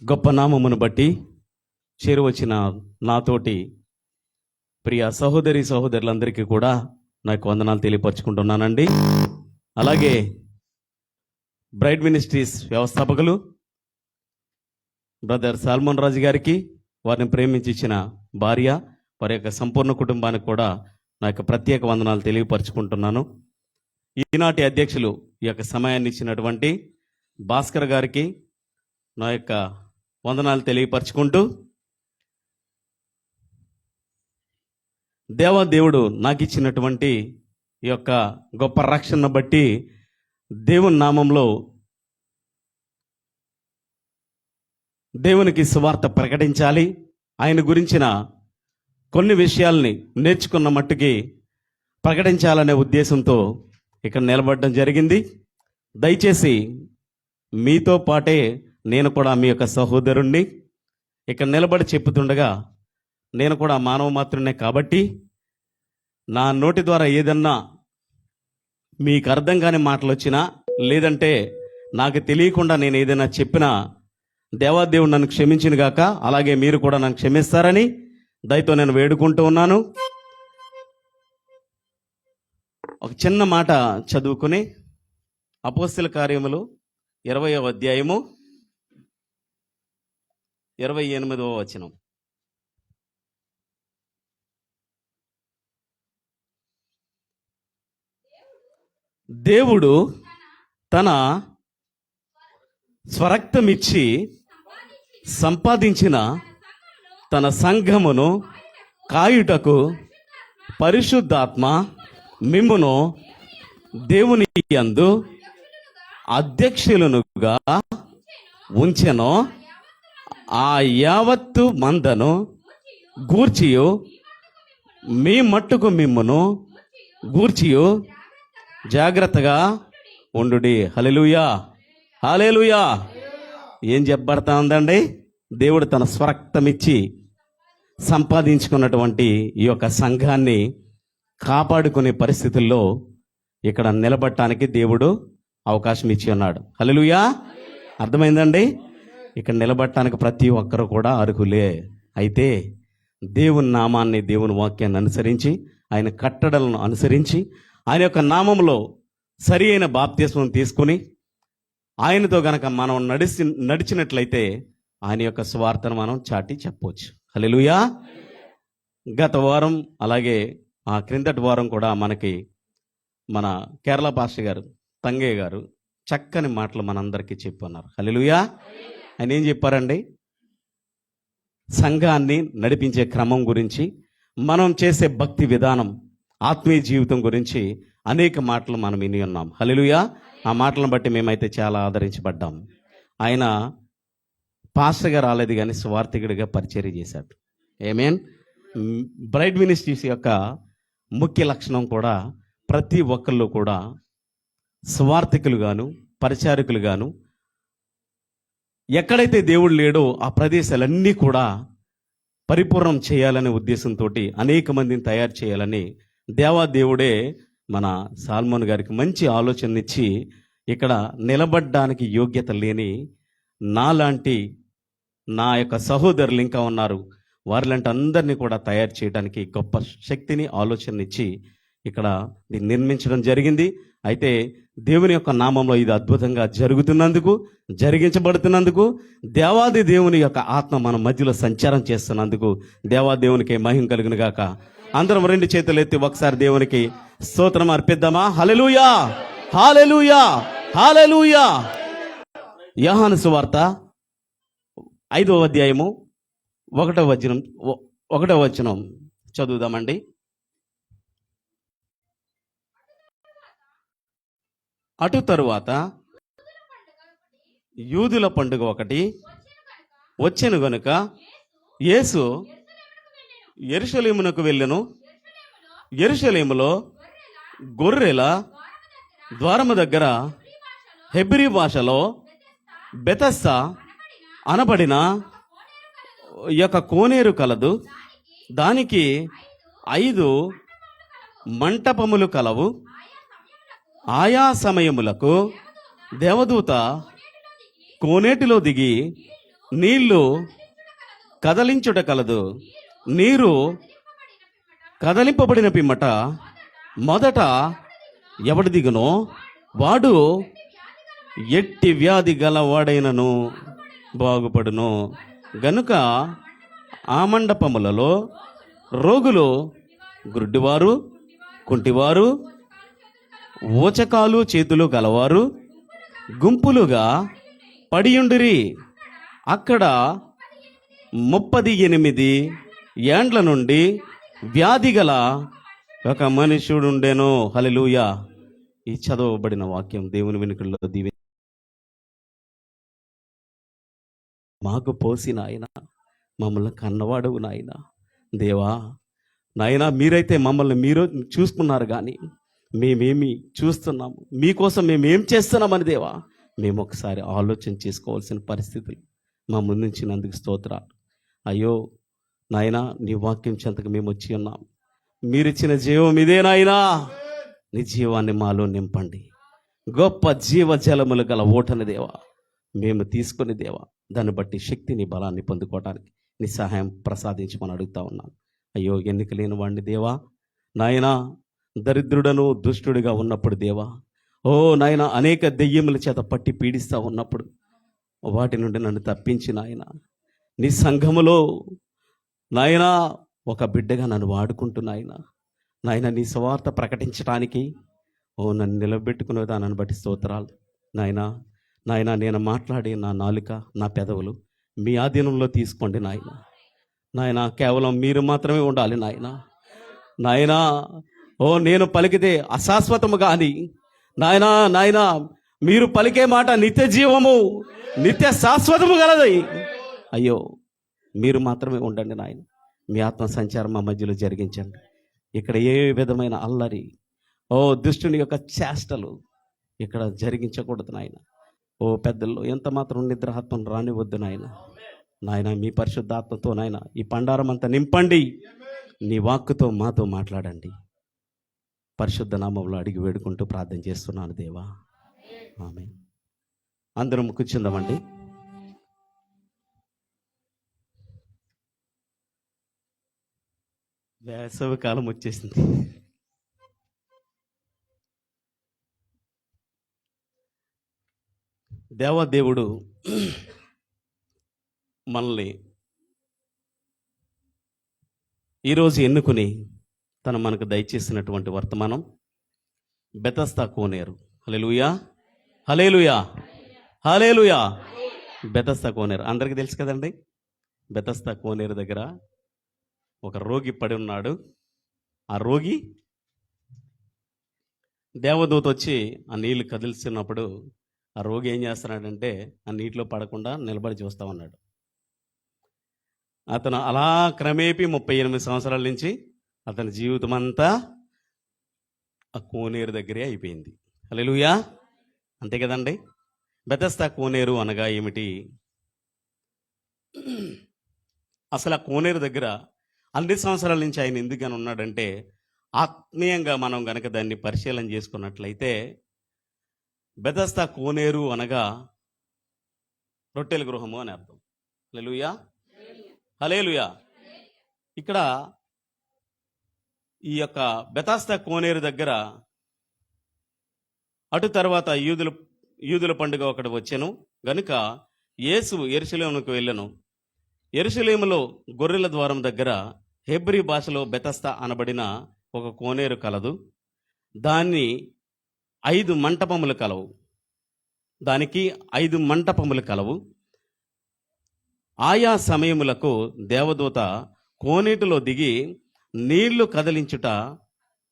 గొప్ప నామమును బట్టి చేరువచ్చిన నాతోటి ప్రియ సహోదరి సహోదరులందరికీ కూడా నాకు వందనాలు తెలియపరచుకుంటున్నానండి. అలాగే బ్రైట్ మినిస్ట్రీస్ వ్యవస్థాపకులు బ్రదర్ సాల్మోన్ రాజు గారికి, వారిని ప్రేమించి ఇచ్చిన భార్య, వారి యొక్క సంపూర్ణ కుటుంబానికి కూడా నా యొక్క ప్రత్యేక వందనాలు తెలియపరచుకుంటున్నాను. ఈనాటి అధ్యక్షులు ఈ యొక్క సమయాన్ని ఇచ్చినటువంటి భాస్కర్ గారికి నా యొక్క వందనాలు తెలియపరచుకుంటూ, దేవుడు నాకు ఇచ్చినటువంటి ఈ యొక్క గొప్ప రక్షణను బట్టి దేవుని నామంలో దేవునికి సువార్త ప్రకటించాలి, ఆయన గురించిన కొన్ని విషయాల్ని నేర్చుకున్న మట్టుకి ప్రకటించాలనే ఉద్దేశంతో ఇక్కడ నిలబడడం జరిగింది. దయచేసి మీతో పాటే నేను కూడా మీ యొక్క సహోదరుణ్ణి ఇక్కడ నిలబడి చెప్పుతుండగా, నేను కూడా మానవ మాత్రమే కాబట్టి నా నోటి ద్వారా ఏదన్నా మీకు అర్థం కాని మాటలు వచ్చినా, లేదంటే నాకు తెలియకుండా నేను ఏదైనా చెప్పినా దేవాదేవుడు నన్ను క్షమించిన గాక, అలాగే మీరు కూడా నన్ను క్షమిస్తారని దయతో నేను వేడుకుంటూ ఉన్నాను. ఒక చిన్న మాట చదువుకుని అపోస్తల కార్యములు 20వ అధ్యాయము 28వ వచనం. దేవుడు తన స్వరక్తమిచ్చి సంపాదించిన తన సంఘమును కాయుటకు పరిశుద్ధాత్మ మిమ్మును దేవుని యందు అధ్యక్షులనుగా ఉంచెను. ఆ యావత్తు మందను గూర్చియు మీ మట్టుకు మిమ్మును గూర్చియు జాగ్రత్తగా ఉండుడి. హల్లెలూయా, హల్లెలూయా. ఏం చెప్పబడతా ఉందండి? దేవుడు తన స్వరక్తమిచ్చి సంపాదించుకున్నటువంటి ఈ యొక్క సంఘాన్ని కాపాడుకునే పరిస్థితుల్లో ఇక్కడ నిలబడటానికి దేవుడు అవకాశం ఇచ్చి ఉన్నాడు. హల్లెలూయా. అర్థమైందండి? ఇక్కడ నిలబడటానికి ప్రతి ఒక్కరు కూడా అర్హులే. అయితే దేవుని నామాన్ని, దేవుని వాక్యాన్ని అనుసరించి, ఆయన కట్టడలను అనుసరించి, ఆయన యొక్క నామంలో సరి అయిన బాప్తిస్మం తీసుకుని ఆయనతో గనక మనం నడిచినట్లయితే ఆయన యొక్క స్వార్థను మనం చాటి చెప్పవచ్చు. హల్లెలూయా. గత వారం అలాగే ఆ క్రిందటి వారం కూడా మనకి మన కేరళ పాస్టర్ గారు, తంగయ్య గారు చక్కని మాటలు మనందరికీ చెప్పున్నారు. హల్లెలూయా. ఆయన ఏం చెప్పారండి? సంఘాన్ని నడిపించే క్రమం గురించి, మనం చేసే భక్తి విధానం, ఆత్మీయ జీవితం గురించి అనేక మాటలు మనం విని ఉన్నాం. హల్లెలూయా. ఆ మాటలను బట్టి మేమైతే చాలా ఆదరించబడ్డాం. ఆయన పాస్టర్గా రాలేదు కానీ స్వార్థికుడిగా పరిచర్య చేశాడు. ఆమేన్. బ్రైట్ మినిస్ట్రీస్ యొక్క ముఖ్య లక్షణం కూడా ప్రతి ఒక్కళ్ళు కూడా స్వార్థికులుగాను, పరిచారకులుగాను, ఎక్కడైతే దేవుడు లేడో ఆ ప్రదేశాలన్నీ కూడా పరిపూర్ణం చేయాలనే ఉద్దేశంతో అనేక మందిని తయారు చేయాలని దేవుడే మన సాల్మోన్ గారికి మంచి ఆలోచన ఇచ్చి, ఇక్కడ నిలబడ్డానికి యోగ్యత లేని నాలాంటి నా యొక్క సహోదరులు ఇంకా ఉన్నారు, వారిలాంటి అందరినీ కూడా తయారు చేయడానికి గొప్ప శక్తిని, ఆలోచన ఇచ్చి ఇక్కడ దీన్ని నిర్మించడం జరిగింది. అయితే దేవుని యొక్క నామంలో ఇది అద్భుతంగా జరుగుతున్నందుకు, జరిగించబడుతున్నందుకు, దేవాది దేవుని యొక్క ఆత్మ మన మధ్యలో సంచారం చేస్తున్నందుకు దేవాదేవునికి మహిమ కలుగును గాక. అందరం రెండు చేతులు ఎత్తి ఒకసారి దేవునికి స్తోత్రం అర్పిద్దామా? హల్లెలూయా, హల్లెలూయా, హల్లెలూయా. యోహాను సువార్త 5వ అధ్యాయము 1వ వచనం చదువుదామండి. అటు తరువాత యూదుల పండుగ ఒకటి వచ్చెను గనుక యేసు యెరూషలేమునకు వెళ్ళెను. యెరూషలేములో గొర్రెల ద్వారము దగ్గర హెబ్రీ భాషలో బెతస్దా అనబడిన యొక్క కోనేరు కలదు. దానికి 5 మంటపములు కలవు. ఆయా సమయములకు దేవదూత కోనేటిలో దిగి నీళ్లు కదలించుట కలదు. నీరు కదలింపబడిన పిమ్మట మొదట ఎవడు దిగునో వాడు ఎట్టి వ్యాధి గలవాడైనను బాగుపడును. గనుక ఆ మండపములలో రోగులు, గుడ్డివారు, కుంటివారు, ఊచకాలు చేతులు గలవారు గుంపులుగా పడియుండిరి. అక్కడ 38 ఏండ్ల నుండి వ్యాధి గల ఒక మనుషుడుండెను. హల్లెలూయా. ఈ చదవబడిన వాక్యం దేవుని వెనుకల్లో దీవె మాకు పోసిన ఆయన, మమ్మల్ని కన్నవాడవు నాయన. దేవా నాయన, మీరైతే మమ్మల్ని మీరు చూసుకున్నారు, కానీ మేమేమి చూస్తున్నాము, మీకోసం మేమేం చేస్తున్నామని దేవా మేము ఒకసారి ఆలోచన చేసుకోవాల్సిన పరిస్థితులు మా ముందుంచినందుకు స్తోత్రాలు. అయ్యో నాయన, నీ వాక్యం చెంతకు మేము వచ్చి ఉన్నాం. మీరిచ్చిన జీవం ఇదే నాయనా. నీ జీవాన్ని మాలో నింపండి. గొప్ప జీవజలములు గల ఓటని దేవా మేము తీసుకొని దేవా దాన్ని బట్టి శక్తిని, బలాన్ని పొందుకోవటానికి నీ సహాయం ప్రసాదించమని అడుగుతా ఉన్నాను. అయ్యో ఎన్నిక లేని వాడిని దేవా నాయనా, దరిద్రుడను దుష్టుడిగా ఉన్నప్పుడు దేవా, ఓ నాయన, అనేక దెయ్యముల చేత పట్టి పీడిస్తూ ఉన్నప్పుడు వాటి నుండి నన్ను తప్పించి నాయన, నీ సంఘములో నాయన ఒక బిడ్డగా నన్ను వాడుకుంటున్నాయన నాయన, నీ సువార్త ప్రకటించడానికి నన్ను నిలబెట్టుకునే దానిని బట్టి స్తోత్రాలు నాయన. నాయన, నేను మాట్లాడే నా నాలుక, నా పెదవులు మీ ఆధీనంలో తీసుకోండి నాయన. నాయన, కేవలం మీరు మాత్రమే ఉండాలి నాయన. నాయన, నేను పలికితే అశాశ్వతము కానీ నాయన మీరు పలికే మాట నిత్య జీవము, నిత్య శాశ్వతము గలది. అయ్యో మీరు మాత్రమే ఉండండి నాయన. మీ ఆత్మ సంచారం మా మధ్యలో జరిగించండి. ఇక్కడ ఏ విధమైన అల్లరి, దుష్టుని యొక్క చేష్టలు ఇక్కడ జరిగించకూడదు నాయన. పెద్దల్లో ఎంత మాత్రం నిద్రాత్మను రానివద్దు నాయన. నాయన, మీ పరిశుద్ధాత్మతో నాయన ఈ పండారం అంతా నింపండి. నీ వాక్కుతో మాతో మాట్లాడండి. పరిశుద్ధ నామంలో అడిగి వేడుకుంటూ ప్రార్థన చేస్తున్నాను దేవా, ఆమేన్. అందరం కూర్చుందామండి. వేసవి కాలం వచ్చేసింది. దేవాదేవుడు మనల్ని ఈరోజు ఎన్నుకుని తను మనకు దయచేసినటువంటి వర్తమానం బెతస్దా కోనేరు. హల్లెలూయా, హల్లెలూయా, హల్లెలూయా. బెతస్దా కోనేరు అందరికీ తెలుసు కదండి. బెతస్దా కోనేరు దగ్గర ఒక రోగి పడి ఉన్నాడు. ఆ రోగి దేవదూత వచ్చి ఆ నీళ్లు కదిలిస్తున్నప్పుడు ఆ రోగి ఏం చేస్తున్నాడంటే ఆ నీటిలో పడకుండా నిలబడి చూస్తూ ఉన్నాడు. అతను అలా క్రమేపీ 38 సంవత్సరాల నుంచి అతని జీవితం అంతా ఆ కోనేరు దగ్గరే అయిపోయింది. హల్లెలూయా, అంతే కదండి. బెతస్దా కోనేరు అనగా ఏమిటి? అసలు ఆ కోనేరు దగ్గర అన్ని సంవత్సరాల నుంచి ఆయన ఎందుకని ఉన్నాడంటే, ఆత్మీయంగా మనం గనక దాన్ని పరిశీలన చేసుకున్నట్లయితే బెతస్దా కోనేరు అనగా రొట్టెల గృహము అని అర్థం. హల్లెలూయా, హల్లెలూయా. ఇక్కడ ఈ యొక్క బెతస్దా కోనేరు దగ్గర అటు తర్వాత యూదుల పండుగ ఒకటి వచ్చెను గనుక యేసు యెరూషలేమునకు వెళ్ళెను. యెరూషలేములో గొర్రెల ద్వారం దగ్గర హెబ్రీ భాషలో బెతస్దా అనబడిన ఒక కోనేరు కలదు. దానికి 5 మంటపములు కలవు. ఆయా సమయములకు దేవదూత కోనేటిలో దిగి నీళ్లు కదిలించుట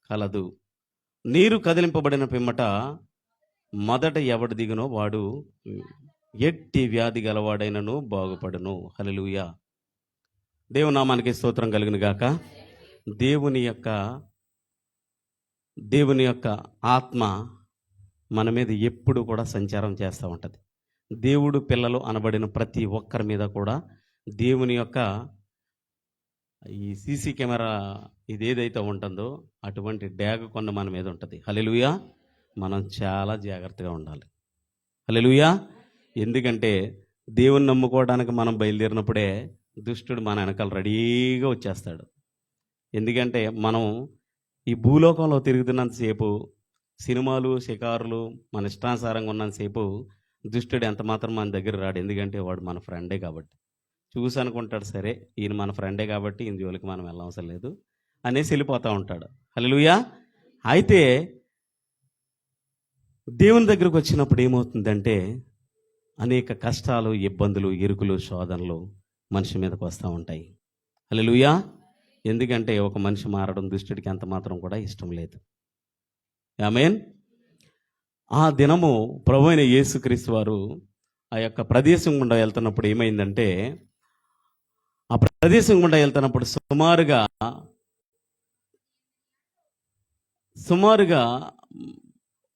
కలదు. నీరు కదిలింపబడిన పిమ్మట మొదట ఎవడు దిగునో వాడు ఎట్టి వ్యాధి గలవాడైనను బాగుపడును. హల్లెలూయా. దేవుని నామానికి స్తోత్రం కలుగును గాక. దేవుని యొక్క ఆత్మ మన మీద ఎప్పుడు కూడా సంచారం చేస్తూ ఉంటుంది. దేవుడు పిల్లలు అనబడిన ప్రతి ఒక్కరి మీద కూడా దేవుని యొక్క ఈ సీసీ కెమెరా ఇదేదైతే ఉంటుందో అటువంటి డ్యాగ్ కొన్న మన మీద ఉంటుంది. హల్లెలూయా. మనం చాలా జాగ్రత్తగా ఉండాలి. హల్లెలూయా. ఎందుకంటే దేవుని నమ్ముకోవడానికి మనం బయలుదేరినప్పుడే దుష్టుడు మన వెనకాల రెడీగా వచ్చేస్తాడు. ఎందుకంటే మనం ఈ భూలోకంలో తిరుగుతున్నంతసేపు, సినిమాలు షికారులు మన ఇష్టానుసారంగా ఉన్నంతసేపు దుష్టుడు ఎంత మాత్రం మన దగ్గర రాడు. ఎందుకంటే వాడు మన ఫ్రెండే కాబట్టి. చూసి అనుకుంటాడు, సరే ఈయన మన ఫ్రెండే కాబట్టి ఈయన జోలికి మనం వెళ్ళవసరం లేదు అనేసి వెళ్ళిపోతూ ఉంటాడు. హల్లెలూయా. అయితే దేవుని దగ్గరకు వచ్చినప్పుడు ఏమవుతుందంటే అనేక కష్టాలు, ఇబ్బందులు, ఇరుకులు, శోధనలు మనిషి మీదకి వస్తూ ఉంటాయి. హల్లెలూయా. ఎందుకంటే ఒక మనిషి మారడం దుష్టుడికి ఎంత మాత్రం కూడా ఇష్టం లేదు. ఆమేన్. ఆ దినము ప్రభువైన యేసుక్రీస్తు వారు ఆ యొక్క ప్రదేశం గుండా వెళ్తున్నప్పుడు ఏమైందంటే, ఆ ప్రదేశం గుండా వెళ్తున్నప్పుడు సుమారుగా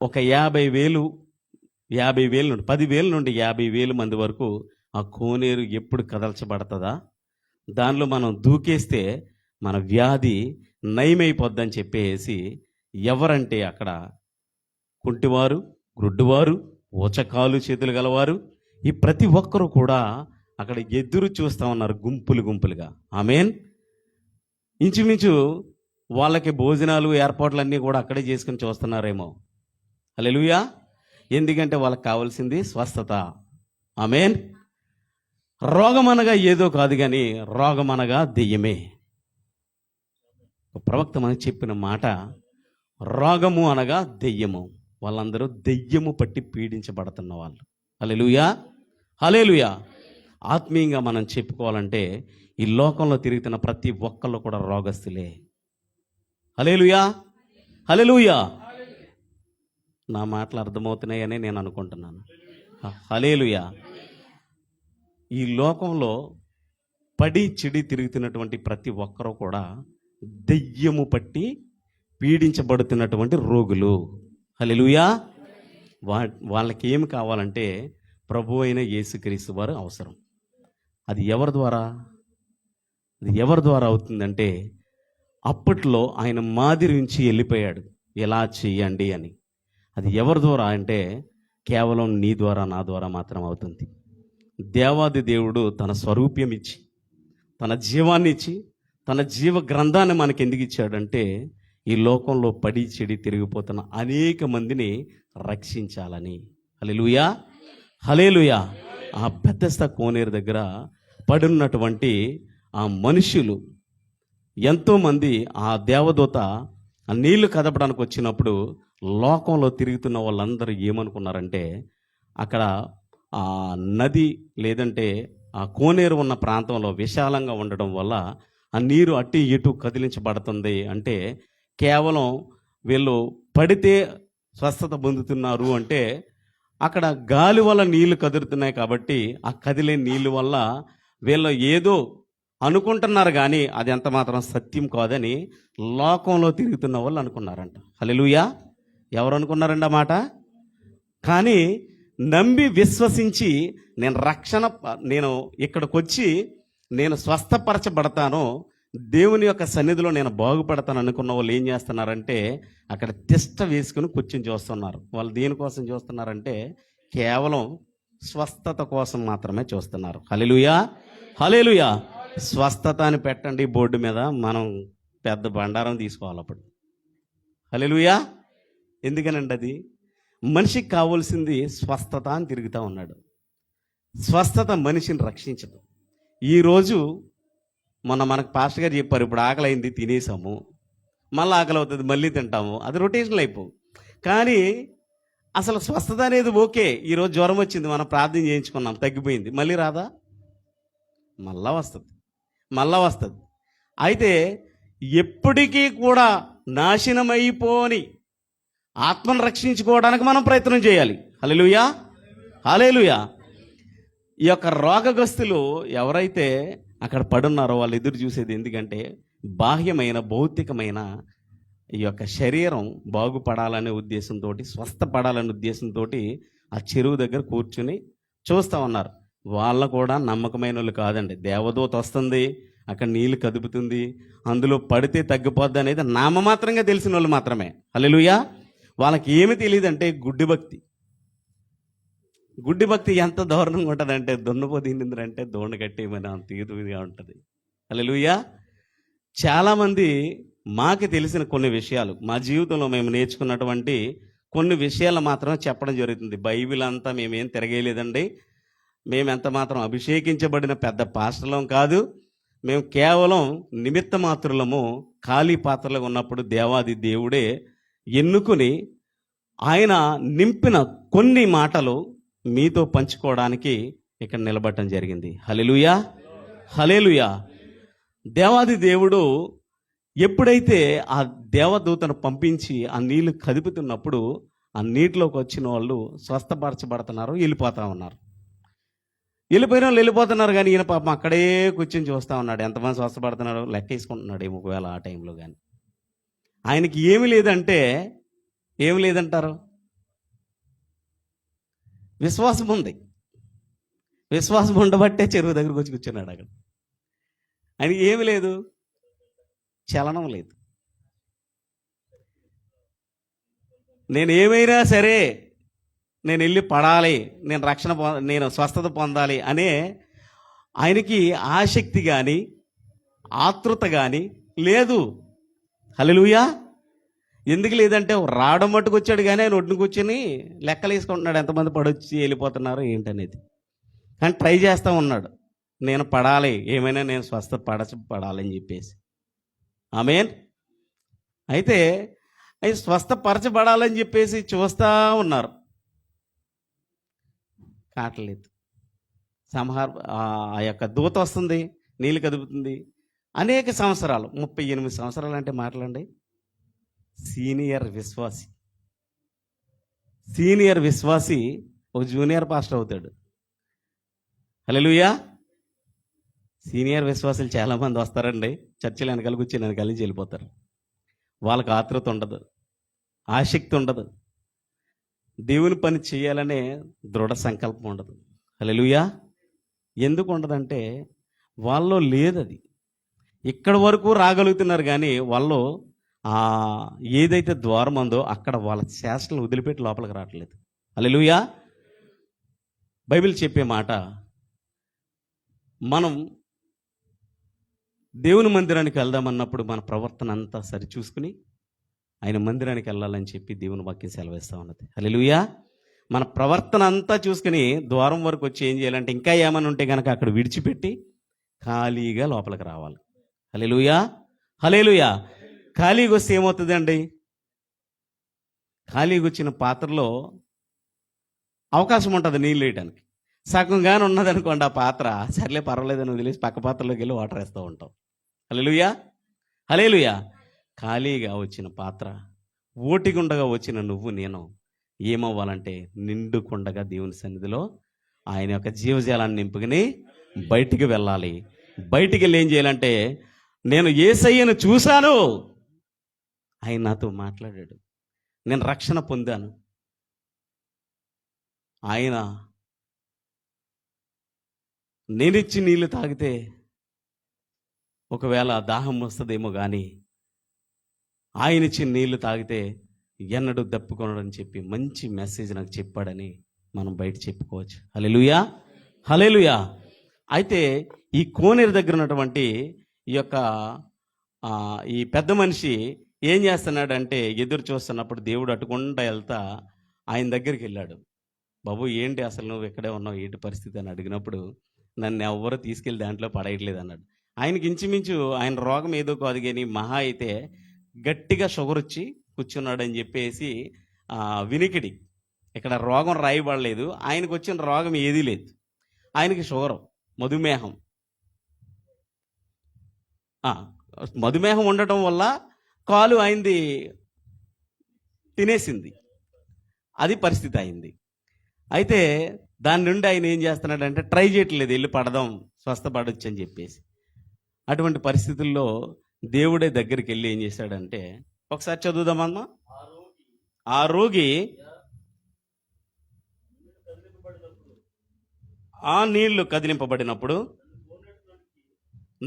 ఒక 50,000 నుండి 10,000 నుండి 50,000 మంది వరకు ఆ కోనేరు ఎప్పుడు కదల్చబడుతుందా, దానిలో మనం దూకేస్తే మన వ్యాధి నయమైపోద్దని చెప్పేసి ఎవరంటే అక్కడ కుంటివారు, గుడ్డివారు, ఊచకాలు చేతులు గలవారు, ఈ ప్రతి ఒక్కరూ కూడా అక్కడ ఎదురు చూస్తూ ఉన్నారు గుంపులుగా. ఆమేన్. ఇంచుమించు వాళ్ళకి భోజనాలు ఏర్పాట్లన్నీ కూడా అక్కడే చేసుకుని చూస్తున్నారేమో. హల్లెలూయా. ఎందుకంటే వాళ్ళకి కావాల్సింది స్వస్థత. ఆమేన్. రోగం అనగా ఏదో కాదు, కానీ రోగం అనగా దెయ్యమే. ప్రవక్త మనకు చెప్పిన మాట, రోగము అనగా దెయ్యము. వాళ్ళందరూ దెయ్యము పట్టి పీడించబడుతున్న వాళ్ళు. హల్లెలూయా. హల్లెలూయా. ఆత్మీయంగా మనం చెప్పుకోవాలంటే ఈ లోకంలో తిరుగుతున్న ప్రతి ఒక్కళ్ళు కూడా రోగస్తులే. హల్లెలూయా. హల్లెలూయా. నా మాటలు అర్థమవుతున్నాయని నేను అనుకుంటున్నాను. హల్లెలూయా. ఈ లోకంలో పడి చెడి తిరుగుతున్నటువంటి ప్రతి ఒక్కరూ కూడా దెయ్యము పట్టి పీడించబడుతున్నటువంటి రోగులు. హల్లెలూయా. వాళ్ళకి ఏమి కావాలంటే ప్రభువు అయిన యేసుక్రీస్తు వారు అవసరం. అది ఎవరి ద్వారా అవుతుందంటే, అప్పట్లో ఆయన మాదిరి నుంచి వెళ్ళిపోయాడు, ఎలా చెయ్యండి అని. అది ఎవరి ద్వారా అంటే కేవలం నీ ద్వారా, నా ద్వారా మాత్రం అవుతుంది. దేవాది దేవుడు తన స్వరూప్యం ఇచ్చి, తన జీవాన్ని ఇచ్చి, తన జీవ గ్రంథాన్ని మనకి ఎందుకు ఇచ్చాడంటే, ఈ లోకంలో పడి చెడి తిరిగిపోతున్న అనేక మందిని రక్షించాలని. హల్లెలూయా. హల్లెలూయా. ఆ బెతెస్దా కోనేరు దగ్గర పడున్నటువంటి ఆ మనుషులు ఎంతోమంది, ఆ దేవదూత ఆ నీళ్లు కదపడానికి వచ్చినప్పుడు లోకంలో తిరుగుతున్న వాళ్ళందరూ ఏమనుకున్నారంటే, అక్కడ ఆ నది లేదంటే ఆ కోనేరు ఉన్న ప్రాంతంలో విశాలంగా ఉండడం వల్ల ఆ నీరు అటు ఇటు కదిలించబడుతుంది అంటే, కేవలం వీళ్ళు పడితే స్వస్థత పొందుతున్నారు అంటే, అక్కడ గాలి వల్ల నీళ్లు కదురుతున్నాయి కాబట్టి ఆ కదిలే నీళ్ళు వల్ల వీళ్ళు ఏదో అనుకుంటున్నారు, కానీ అది ఎంత మాత్రం సత్యం కాదని లోకంలో తిరుగుతున్న వాళ్ళు అనుకున్నారంట. హల్లెలూయా. ఎవరు అనుకున్నారండి ఆ మాట? కానీ నమ్మి విశ్వసించి నేను ఇక్కడికి వచ్చి నేను స్వస్థపరచబడతాను, దేవుని యొక్క సన్నిధిలో నేను బాగుపడతాను అనుకున్న వాళ్ళు ఏం చేస్తున్నారంటే, అక్కడ తిష్ట వేసుకుని కూర్చొని చూస్తున్నారు. వాళ్ళు దేనికోసం చూస్తున్నారంటే కేవలం స్వస్థత కోసం మాత్రమే చూస్తున్నారు. హల్లెలూయా. హల్లెలూయా. స్వస్థత అని పెట్టండి బోర్డు మీద, మనం పెద్ద బండారం తీసుకోవాలి అప్పుడు. హల్లెలూయా. ఎందుకనండి అది మనిషికి కావాల్సింది స్వస్థత అని తిరుగుతూ ఉన్నాడు. స్వస్థత మనిషిని రక్షించదు. ఈరోజు మనకు పాస్టర్ గారు చెప్పారు, ఇప్పుడు ఆకలి అయింది తినేసాము, మళ్ళీ ఆకలి అవుతుంది మళ్ళీ తింటాము, అది రొటేషన్ లైఫ్. కానీ అసలు స్వస్థత అనేది ఓకే. ఈరోజు జ్వరం వచ్చింది, మనం ప్రార్థన చేయించుకున్నాం, తగ్గిపోయింది, మళ్ళీ రాదా? మళ్ళా వస్తుంది. అయితే ఎప్పటికీ కూడా నాశనమైపోని ఆత్మను రక్షించుకోవడానికి మనం ప్రయత్నం చేయాలి. హల్లెలూయా. హల్లెలూయా. ఈ యొక్క రోగగ్రస్తులు ఎవరైతే అక్కడ పడున్నారో వాళ్ళు ఎదురు చూసేది ఎందుకంటే, బాహ్యమైన భౌతికమైన ఈ యొక్క శరీరం బాగుపడాలనే ఉద్దేశంతో, స్వస్థపడాలనే ఉద్దేశంతో ఆ చెరువు దగ్గర కూర్చుని చూస్తూ ఉన్నారు. వాళ్ళ కూడా నమ్మకమైన వాళ్ళు కాదండి. దేవదూత వస్తుంది, అక్కడ నీళ్ళు కదుపుతుంది, అందులో పడితే తగ్గిపోద్ది అనేది నామమాత్రంగా తెలిసిన వాళ్ళు మాత్రమే. హల్లెలూయా. వాళ్ళకి ఏమి తెలియదంటే గుడ్డి భక్తి. గుడ్డి భక్తి ఎంత దారుణంగా ఉంటుందంటే దున్నపోతీంద్రంటే దోణ కట్టేయమని అంత ఇదిగా ఉంటుంది. హల్లెలూయా. చాలామంది మాకు తెలిసిన కొన్ని విషయాలు, మా జీవితంలో మేము నేర్చుకున్నటువంటి కొన్ని విషయాలు మాత్రమే చెప్పడం జరుగుతుంది. బైబిల్ అంతా మేమేం తిరగేయలేదండి. మేము ఎంత మాత్రం అభిషేకించబడిన పెద్ద పాస్టర్లం కాదు. మేము కేవలం నిమిత్త మాత్రులము. ఖాళీ పాత్రలుగా ఉన్నప్పుడు దేవాది దేవుడే ఎన్నుకుని ఆయన నింపిన కొన్ని మాటలు మీతో పంచుకోవడానికి ఇక్కడ నిలబడటం జరిగింది. హల్లెలూయా, హల్లెలూయా. దేవాది దేవుడు ఎప్పుడైతే ఆ దేవదూతను పంపించి ఆ నీళ్లు కదుపుతున్నప్పుడు ఆ నీటిలోకి వచ్చిన వాళ్ళు స్వస్థపరచబడుతున్నారు, వెళ్ళిపోతా ఉన్నారు. వెళ్ళిపోయిన వాళ్ళు వెళ్ళిపోతున్నారు, కానీ ఈయన పాపం అక్కడే కూర్చొని చూస్తూ ఉన్నాడు. ఎంతమంది స్వస్థపడుతున్నాడో లెక్క వేసుకుంటున్నాడు ఏమో ఒకవేళ ఆ టైంలో. కానీ ఆయనకి ఏమి లేదంటే ఏమి లేదంటారు, విశ్వాసం ఉంది. విశ్వాసం ఉండబట్టే చెరువు దగ్గరకు వచ్చి కూర్చున్నాడు అక్కడ. ఆయనకి ఏమి లేదు, చలనం లేదు. నేను ఏమైనా సరే నేను వెళ్ళి పడాలి, నేను నేను స్వస్థత పొందాలి అనే ఆయనకి ఆసక్తి కానీ ఆతృత కానీ లేదు. హల్లెలూయా. ఎందుకు లేదంటే రావడం మట్టుకు వచ్చాడు, కానీ ఆయన ఒడ్డుకు కూర్చొని లెక్కలు వేసుకుంటున్నాడు ఎంతమంది పడొచ్చి వెళ్ళిపోతున్నారు ఏంటనేది. కానీ ట్రై చేస్తూ ఉన్నాడు, నేను పడాలి, ఏమైనా నేను పడాలని చెప్పేసి. ఆమేన్. అయితే అవి స్వస్థపరచబడాలని చెప్పేసి చూస్తూ ఉన్నారు, కావట్లేదు. ఆ యొక్క దూత వస్తుంది, నీళ్ళు కదుపుతుంది. అనేక సంవత్సరాలు, 38 సంవత్సరాలు అంటే మాటలండి. సీనియర్ విశ్వాసి ఒక జూనియర్ పాస్టర్ అవుతాడు. హల్లెలూయా. సీనియర్ విశ్వాసులు చాలామంది వస్తారండి, చర్చిలు వెనకాల కూర్చొని వెనకాల నుంచి వెళ్ళిపోతారు. వాళ్ళకి ఆతృత ఉండదు, ఆసక్తి ఉండదు, దేవుని పని చేయాలనే దృఢ సంకల్పం ఉండదు. హల్లెలూయా. ఎందుకు ఉండదంటే వాళ్ళలో లేదది. ఇక్కడ వరకు రాగలుగుతున్నారు, కానీ వాళ్ళు ఏదైతే ద్వారం ఉందో అక్కడ వాళ్ళ శాస్త్రం వదిలిపెట్టి లోపలికి రావట్లేదు. హల్లెలూయా. బైబిల్ చెప్పే మాట, మనం దేవుని మందిరానికి వెళ్దామన్నప్పుడు మన ప్రవర్తన అంతా సరి చూసుకుని ఆయన మందిరానికి వెళ్ళాలని చెప్పి దేవుని వాక్యం సెలవిస్తూ ఉన్నది. హల్లెలూయా. మన ప్రవర్తన అంతా చూసుకుని ద్వారం వరకు వచ్చి ఏం చేయాలంటే ఇంకా ఏమైనా ఉంటే కనుక అక్కడ విడిచిపెట్టి ఖాళీగా లోపలికి రావాలి. హల్లెలూయా, హల్లెలూయా. ఖాళీగా వస్తే ఏమవుతుందండి, ఖాళీగా వచ్చిన పాత్రలో అవకాశం ఉంటుంది నీళ్ళు వేయడానికి. సగంగానే ఉన్నదనుకోండి ఆ పాత్ర, సర్లే పర్వాలేదని వదిలేసి పక్క పాత్రలోకి వెళ్ళి వాటర్ వేస్తూ ఉంటాం. హల్లెలూయా, హల్లెలూయా. ఖాళీగా వచ్చిన పాత్ర, ఓటిగుండగా వచ్చిన నువ్వు నేను ఏమవ్వాలంటే నిండుకుండగా దేవుని సన్నిధిలో ఆయన యొక్క జీవజాలాన్ని నింపుకుని బయటికి వెళ్ళాలి. బయటికి వెళ్ళి ఏం చేయాలంటే, నేను యేసయ్యను చూశాను, ఆయన నాతో మాట్లాడాడు, నేను రక్షణ పొందాను, ఆయన నేనిచ్చి నీళ్లు తాగితే ఒకవేళ దాహం వస్తుందేమో, కానీ ఆయన ఇచ్చిన నీళ్లు తాగితే ఎన్నడూ దప్పుకొనడని చెప్పి మంచి మెసేజ్ నాకు చెప్పాడని మనం బయట చెప్పుకోవచ్చు. హల్లెలూయా, హల్లెలూయా. అయితే ఈ కోనేరు దగ్గర ఉన్నటువంటి ఈ యొక్క ఈ పెద్ద మనిషి ఏం చేస్తున్నాడంటే, ఎదురు చూస్తున్నప్పుడు దేవుడు అటుకుండా వెళ్తా ఆయన దగ్గరికి వెళ్ళాడు. బాబు ఏంటి అసలు నువ్వు ఇక్కడే ఉన్నావు, ఏంటి పరిస్థితి అని అడిగినప్పుడు, నన్ను ఎవరు తీసుకెళ్ళి దాంట్లో పడేయట్లేదు అన్నాడు. ఆయనకి ఇంచుమించు ఆయన రోగం ఏదో కాదు, కానీ మహా అయితే గట్టిగా షుగర్ వచ్చి కూర్చున్నాడని చెప్పేసి వినికిడి. ఇక్కడ రోగం రాయబడలేదు, ఆయనకు వచ్చిన రోగం ఏదీ లేదు. ఆయనకి షుగర్, మధుమేహం. మధుమేహం ఉండటం వల్ల కాలు ఆయనది తినేసింది, అది పరిస్థితి అయింది. అయితే దాని నుండి ఆయన ఏం చేస్తున్నాడంటే ట్రై చేయట్లేదు, వెళ్ళి పడదాం స్వస్థపడొచ్చు అని చెప్పేసి. అటువంటి పరిస్థితుల్లో దేవుడే దగ్గరికి వెళ్ళి ఏం చేశాడంటే, ఒకసారి చదువుదామమ్మా. ఆ రోగి ఆ నీళ్లు కదిలింపబడినప్పుడు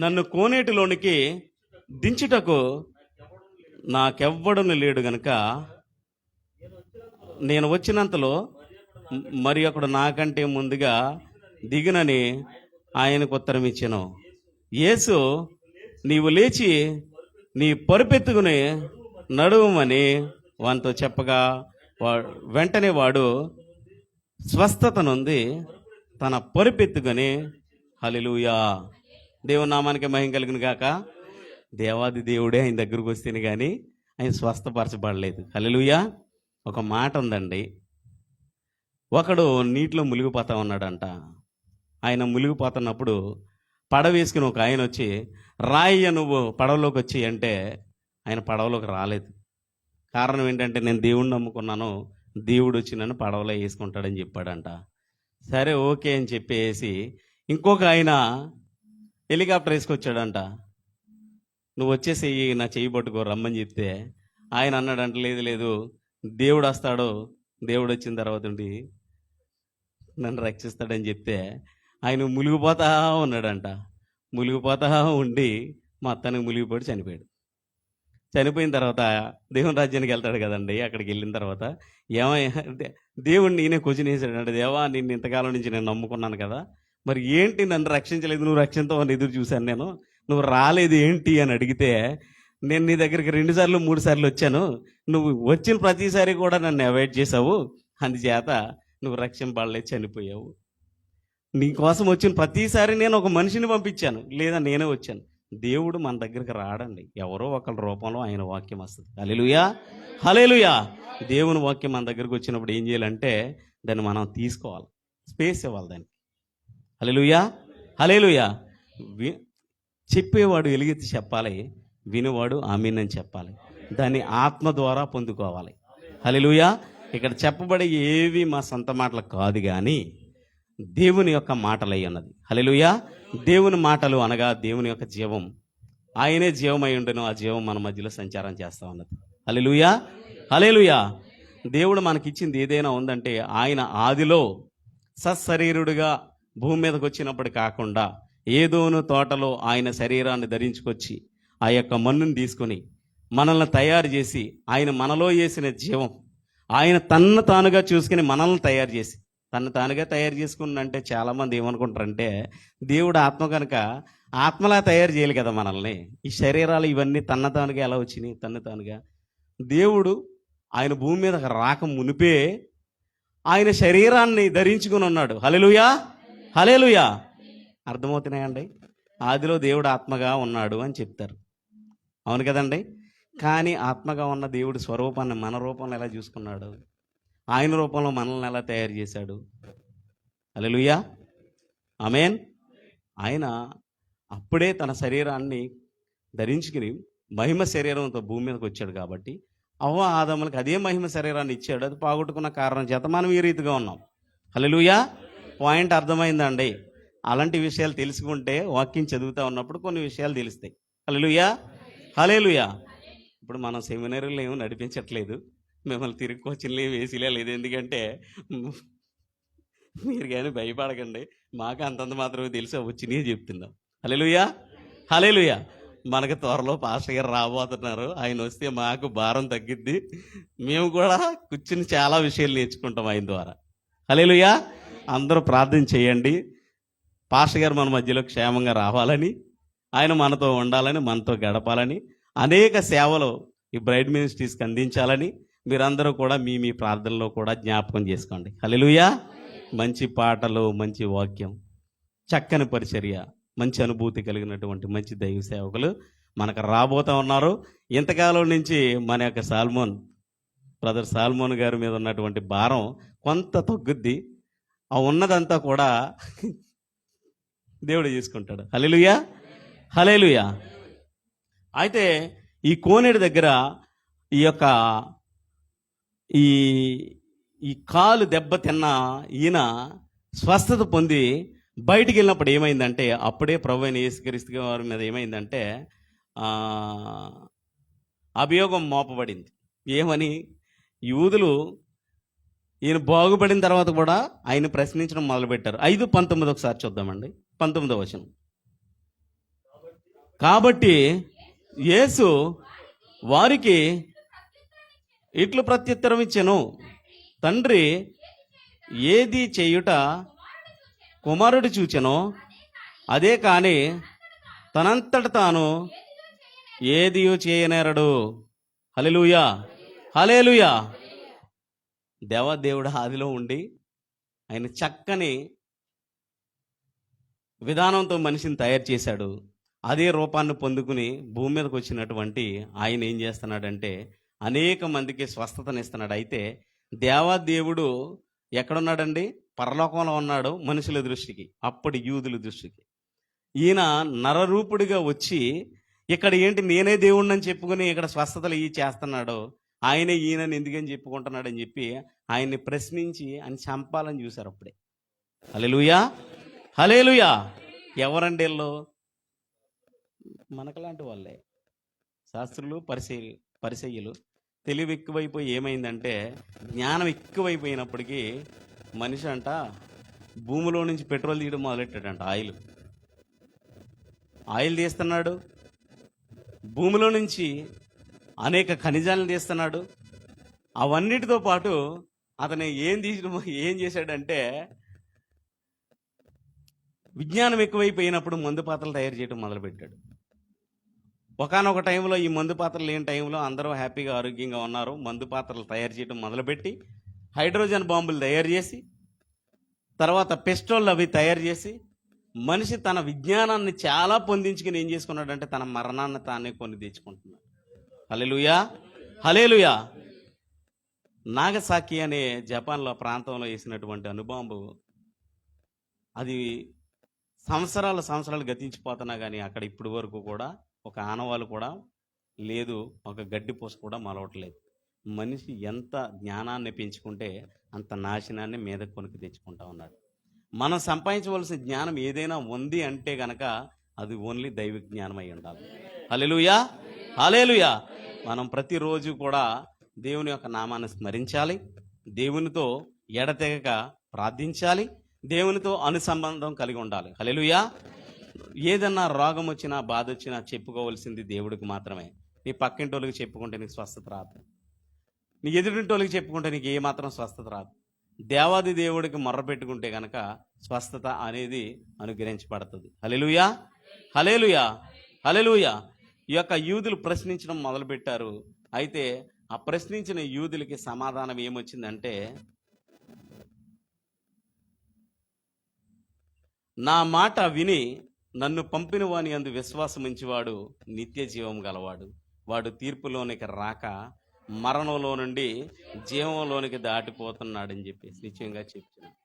నన్ను కోనేటిలోనికి దించుటకు నాకెవ్వడను లేడు గనుక నేను వచ్చినంతలో మరి ఒకడు నాకంటే ముందుగా దిగునని ఆయనకు ఉత్తరం ఇచ్చెను. యేసు, నీవు లేచి నీ పరుపెత్తుకుని నడువమని వానితో చెప్పగా వెంటనే వాడు స్వస్థత నొంది తన పరుపెత్తుకొని హల్లెలూయా, దేవుని నామానికి మహిమ కలుగును గాక. దేవాది దేవుడే ఆయన దగ్గరకు వస్తేనే కానీ ఆయన స్వస్థపరచబడలేదు. హల్లెలూయా. ఒక మాట ఉందండి, ఒకడు నీటిలో మునిగిపోతా ఉన్నాడంట. ఆయన మునిగిపోతున్నప్పుడు పడవ వేసుకుని ఒక ఆయన వచ్చి, రాయ్య నువ్వు పడవలోకి వచ్చి అంటే ఆయన పడవలోకి రాలేదు. కారణం ఏంటంటే, నేను దేవుణ్ణి నమ్ముకున్నాను, దేవుడు వచ్చి నన్ను పడవలో వేసుకుంటాడని చెప్పాడంట. సరే ఓకే అని చెప్పేసి ఇంకొక ఆయన హెలికాప్టర్ వేసుకొచ్చాడంట. నువ్వు వచ్చేసి నా చెయ్యి పట్టుకో రమ్మని చెప్తే ఆయన అన్నాడంట, లేదు లేదు, దేవుడు వస్తాడు, దేవుడు వచ్చిన తర్వాత ఉండి నన్ను రక్షిస్తాడని చెప్తే ఆయన మునిగిపోతా ఉన్నాడంట. మునిగిపోతా ఉండి మొత్తానికి మునిగిపోయి చనిపోయాడు. చనిపోయిన తర్వాత దేవుని రాజ్యానికి వెళ్తాడు కదండి. అక్కడికి వెళ్ళిన తర్వాత ఏమయ్యా, దేవుడిని నేనే క్వశ్చన్ వేసాడంటే, దేవా నిన్ను ఇంతకాలం నుంచి నేను నమ్ముకున్నాను కదా, మరి ఏంటి నన్ను రక్షించలేదు, నువ్వు రక్షించవని ఎదురు చూశాను నేను, నువ్వు రాలేదు ఏంటి అని అడిగితే, నేను నీ దగ్గరికి 2 సార్లు 3 సార్లు వచ్చాను, నువ్వు వచ్చిన ప్రతిసారి కూడా నన్ను అవాయిడ్ చేసావు, అందుచేత నువ్వు రక్షింపబడలేదు, చనిపోయావు. నీ కోసం వచ్చిన ప్రతిసారి నేను ఒక మనిషిని పంపించాను, లేదా నేనే వచ్చాను. దేవుడు మన దగ్గరికి రాడండి, ఎవరో ఒకళ్ళ రూపంలో ఆయన వాక్యం వస్తుంది. హల్లెలూయా, హల్లెలూయా. దేవుని వాక్యం మన దగ్గరికి వచ్చినప్పుడు ఏం చేయాలంటే దాన్ని మనం తీసుకోవాలి, స్పేస్ ఇవ్వాలి దానికి. హల్లెలూయా, హల్లెలూయా. చెప్పేవాడు ఎలుగెత్తి చెప్పాలి, వినేవాడు ఆమీన్ అని చెప్పాలి. దాన్ని ఆత్మ ద్వారా పొందుకోవాలి. హల్లెలూయా. ఇక్కడ చెప్పబడే ఏవి మా సొంత మాటలు కాదు, కానీ దేవుని యొక్క మాటలు అయి ఉన్నది. హల్లెలూయా. దేవుని మాటలు అనగా దేవుని యొక్క జీవం, ఆయనే జీవమై ఉండను, ఆ జీవం మన మధ్యలో సంచారం చేస్తూ ఉన్నది. హల్లెలూయా, హల్లెలూయా. దేవుడు మనకిచ్చింది ఏదైనా ఉందంటే, ఆయన ఆదిలో సశరీరుడిగా భూమి మీదకి వచ్చినప్పుడు కాకుండా ఏదోను తోటలో ఆయన శరీరాన్ని ధరించుకొచ్చి ఆ యొక్క మన్నుని తీసుకొని మనల్ని తయారు చేసి, ఆయన మనలో వేసిన జీవం, ఆయన తన్ను తానుగా చూసుకుని మనల్ని తయారు చేసి, తను తానుగా తయారు చేసుకున్నంటే చాలామంది ఏమనుకుంటారంటే, దేవుడు ఆత్మ కనుక ఆత్మలా తయారు చేయాలి కదా మనల్ని. ఈ శరీరాలు ఇవన్నీ తన తానుగా ఎలా వచ్చినాయి? తన్ను తానుగా దేవుడు ఆయన భూమి మీద రాక మునిపే ఆయన శరీరాన్ని ధరించుకుని ఉన్నాడు. హల్లెలూయా, హల్లెలూయా. అర్థమవుతున్నాయండి? ఆదిలో దేవుడు ఆత్మగా ఉన్నాడు అని చెప్తారు, అవును కదండి. కానీ ఆత్మగా ఉన్న దేవుడు స్వరూపాన్ని మన రూపంలో ఎలా చూసుకున్నాడు? ఆయన రూపంలో మనల్ని ఎలా తయారు చేశాడు? హల్లెలూయా, ఆమేన్. ఆయన అప్పుడే తన శరీరాన్ని ధరించుకుని మహిమ శరీరంతో భూమి మీదకి వచ్చాడు కాబట్టి అవ్వ ఆదములకు అదే మహిమ శరీరాన్ని ఇచ్చాడు. అది పోగొట్టుకున్న కారణం చేత మనం ఈ రీతిగా ఉన్నాం. హల్లెలూయా. పాయింట్ అర్థమైందండి? అలాంటి విషయాలు తెలుసుకుంటే వాక్యం చదువుతూ ఉన్నప్పుడు కొన్ని విషయాలు తెలుస్తాయి. హల్లెలూయా, హల్లెలూయా. ఇప్పుడు మనం సెమినరీలు ఏమో నడిపించట్లేదు, మిమ్మల్ని తిరిగి కోచింగ్లు ఏమి వేసిలే లేదు. ఎందుకంటే మీరు కానీ భయపడకండి, మాకు అంతంత మాత్రమే తెలిసి వచ్చినాయి చెప్తున్నాం. హల్లెలూయా, హల్లెలూయా. మనకు త్వరలో పాస్టర్ గారు రాబోతున్నారు, ఆయన వస్తే మాకు భారం తగ్గిద్ది, మేము కూడా కూర్చుని చాలా విషయాలు నేర్చుకుంటాం ఆయన ద్వారా. హల్లెలూయా. అందరూ ప్రార్థన చేయండి, పాస్టర్ గారు మన మధ్యలో క్షేమంగా రావాలని, ఆయన మనతో ఉండాలని, మనతో గడపాలని, అనేక సేవలు ఈ బ్రైట్ మినిస్ట్రీస్కి అందించాలని మీరందరూ కూడా మీ మీ ప్రార్థనలో కూడా జ్ఞాపకం చేసుకోండి. హల్లెలూయా. మంచి పాటలు, మంచి వాక్యం, చక్కని పరిచర్య, మంచి అనుభూతి కలిగినటువంటి మంచి దైవ సేవకులు మనకు రాబోతూ ఉన్నారు. ఇంతకాలం నుంచి మన యొక్క బ్రదర్ సాల్మోన్ గారి మీద ఉన్నటువంటి భారం కొంత తగ్గుద్ది, ఆ ఉన్నదంతా కూడా దేవుడు చేసుకుంటాడు. హల్లెలూయా, హల్లెలూయా. అయితే ఈ కోనేరు దగ్గర ఈ యొక్క ఈ కాలు దెబ్బ తిన్న ఈయన స్వస్థత పొంది బయటికి వెళ్ళినప్పుడు ఏమైందంటే, అప్పుడే ప్రభువైన యేసుక్రీస్తు వారి మీద ఏమైందంటే అభియోగం మోపబడింది. ఏమని? యూదులు ఈయన బాగుపడిన తర్వాత కూడా ఆయన ప్రశ్నించడం మొదలుపెట్టారు. 5:19 ఒకసారి చూద్దామండి. 19వ వచనం. కాబట్టి యేసు వారికి ఇట్లు ప్రత్యుత్తరం ఇచ్చెను, తండ్రి ఏది చేయుట కుమారుడు చూచెనో అదే కాని తనంతట తాను ఏదియు చేయనేరడు. హల్లెలూయా, హల్లెలూయా. దేవాదేవుడు ఆదిలో ఉండి ఆయన చక్కని విధానంతో మనిషిని తయారు చేశాడు. అదే రూపాన్ని పొందుకుని భూమి మీదకి వచ్చినటువంటి ఆయన ఏం చేస్తున్నాడంటే అనేక మందికి స్వస్థతనిస్తున్నాడు. అయితే దేవాదేవుడు ఎక్కడున్నాడండి? పరలోకంలో ఉన్నాడు మనుషుల దృష్టికి, అప్పటి యూదుల దృష్టికి. ఈయన నరరూపుడిగా వచ్చి ఇక్కడ ఏంటి నేనే దేవుణ్ణని చెప్పుకుని ఇక్కడ స్వస్థతలు ఇవి చేస్తున్నాడు, ఆయనే ఈయనని ఎందుకని చెప్పుకుంటున్నాడు అని చెప్పి ఆయన్ని ప్రశ్నించి ఆయన చంపాలని చూశారు అప్పుడే. హల్లెలూయా, హల్లెలూయా. ఎవరండి వీళ్ళు? మనకలాంటి వాళ్ళే, శాస్త్రులు, పరిసయ్యులు. తెలివి ఎక్కువైపోయి ఏమైందంటే జ్ఞానం ఎక్కువైపోయినప్పటికీ మనిషి అంట భూమిలో నుంచి పెట్రోల్ తీయడం మొదలెట్టాడంట. ఆయిల్ తీస్తున్నాడు, భూమిలో నుంచి అనేక ఖనిజాలను తీస్తున్నాడు. అవన్నిటితో పాటు అతను ఏం చేశాడంటే విజ్ఞానం ఎక్కువైపోయినప్పుడు మందు పాత్రలు తయారు చేయడం మొదలుపెట్టాడు. ఒకానొక టైంలో ఈ మందు పాత్రలు లేని టైంలో అందరూ హ్యాపీగా ఆరోగ్యంగా ఉన్నారు. మందు పాత్రలు తయారు చేయడం మొదలుపెట్టి హైడ్రోజన్ బాంబులు తయారు చేసి తర్వాత పెస్ట్రోల్ అవి తయారు చేసి మనిషి తన విజ్ఞానాన్ని చాలా పొందించుకుని ఏం చేసుకున్నాడంటే తన మరణాన్ని తానే కొని తెచ్చుకుంటున్నాడు. హల్లెలూయా, హల్లెలూయా. నాగసాకి అనే జపాన్లో ప్రాంతంలో వేసినటువంటి అణుబాంబు అది సంవత్సరాలు గతించిపోతున్నా కానీ అక్కడ ఇప్పటి వరకు కూడా ఒక ఆనవాళ్ళు కూడా లేదు, ఒక గడ్డి పూస కూడా మొలవట్లేదు. మనిషి ఎంత జ్ఞానాన్ని పెంచుకుంటే అంత నాశనాన్ని మీద కొనుక్కు తెచ్చుకుంటా ఉన్నాడు. మనం సంపాదించవలసిన జ్ఞానం ఏదైనా ఉంది అంటే గనక అది ఓన్లీ దైవ జ్ఞానం అయి ఉండాలి. హల్లెలూయా, హల్లెలూయా. మనం ప్రతిరోజు కూడా దేవుని యొక్క నామాన్ని స్మరించాలి, దేవునితో ఎడతెగక ప్రార్థించాలి, దేవునితో అనుసంబంధం కలిగి ఉండాలి. హల్లెలూయా. ఏదన్నా రోగం వచ్చినా బాధ వచ్చినా చెప్పుకోవాల్సింది దేవుడికి మాత్రమే. నీ పక్కింటోళ్ళకి చెప్పుకుంటే నీకు స్వస్థత రాదు, నీ ఎదురింటోళ్ళకి చెప్పుకుంటే నీకు ఏమాత్రం స్వస్థత రాదు. దేవాది దేవుడికి మొర్ర పెట్టుకుంటే గనక స్వస్థత అనేది అనుగ్రహించబడుతుంది. హల్లెలూయా, హల్లెలూయా, హల్లెలూయా. ఈ యొక్క యూదులు ప్రశ్నించడం మొదలుపెట్టారు. అయితే ఆ ప్రశ్నించిన యూదులకి సమాధానం ఏమొచ్చిందంటే నా మాట విని నన్ను పంపిన వాని అందు విశ్వాసం ఉంచేవాడు నిత్య జీవం గలవాడు, వాడు తీర్పులోనికి రాక మరణంలో నుండి జీవంలోనికి దాటిపోతున్నాడని చెప్పేసి నిశ్చయంగా చెప్తున్నాడు.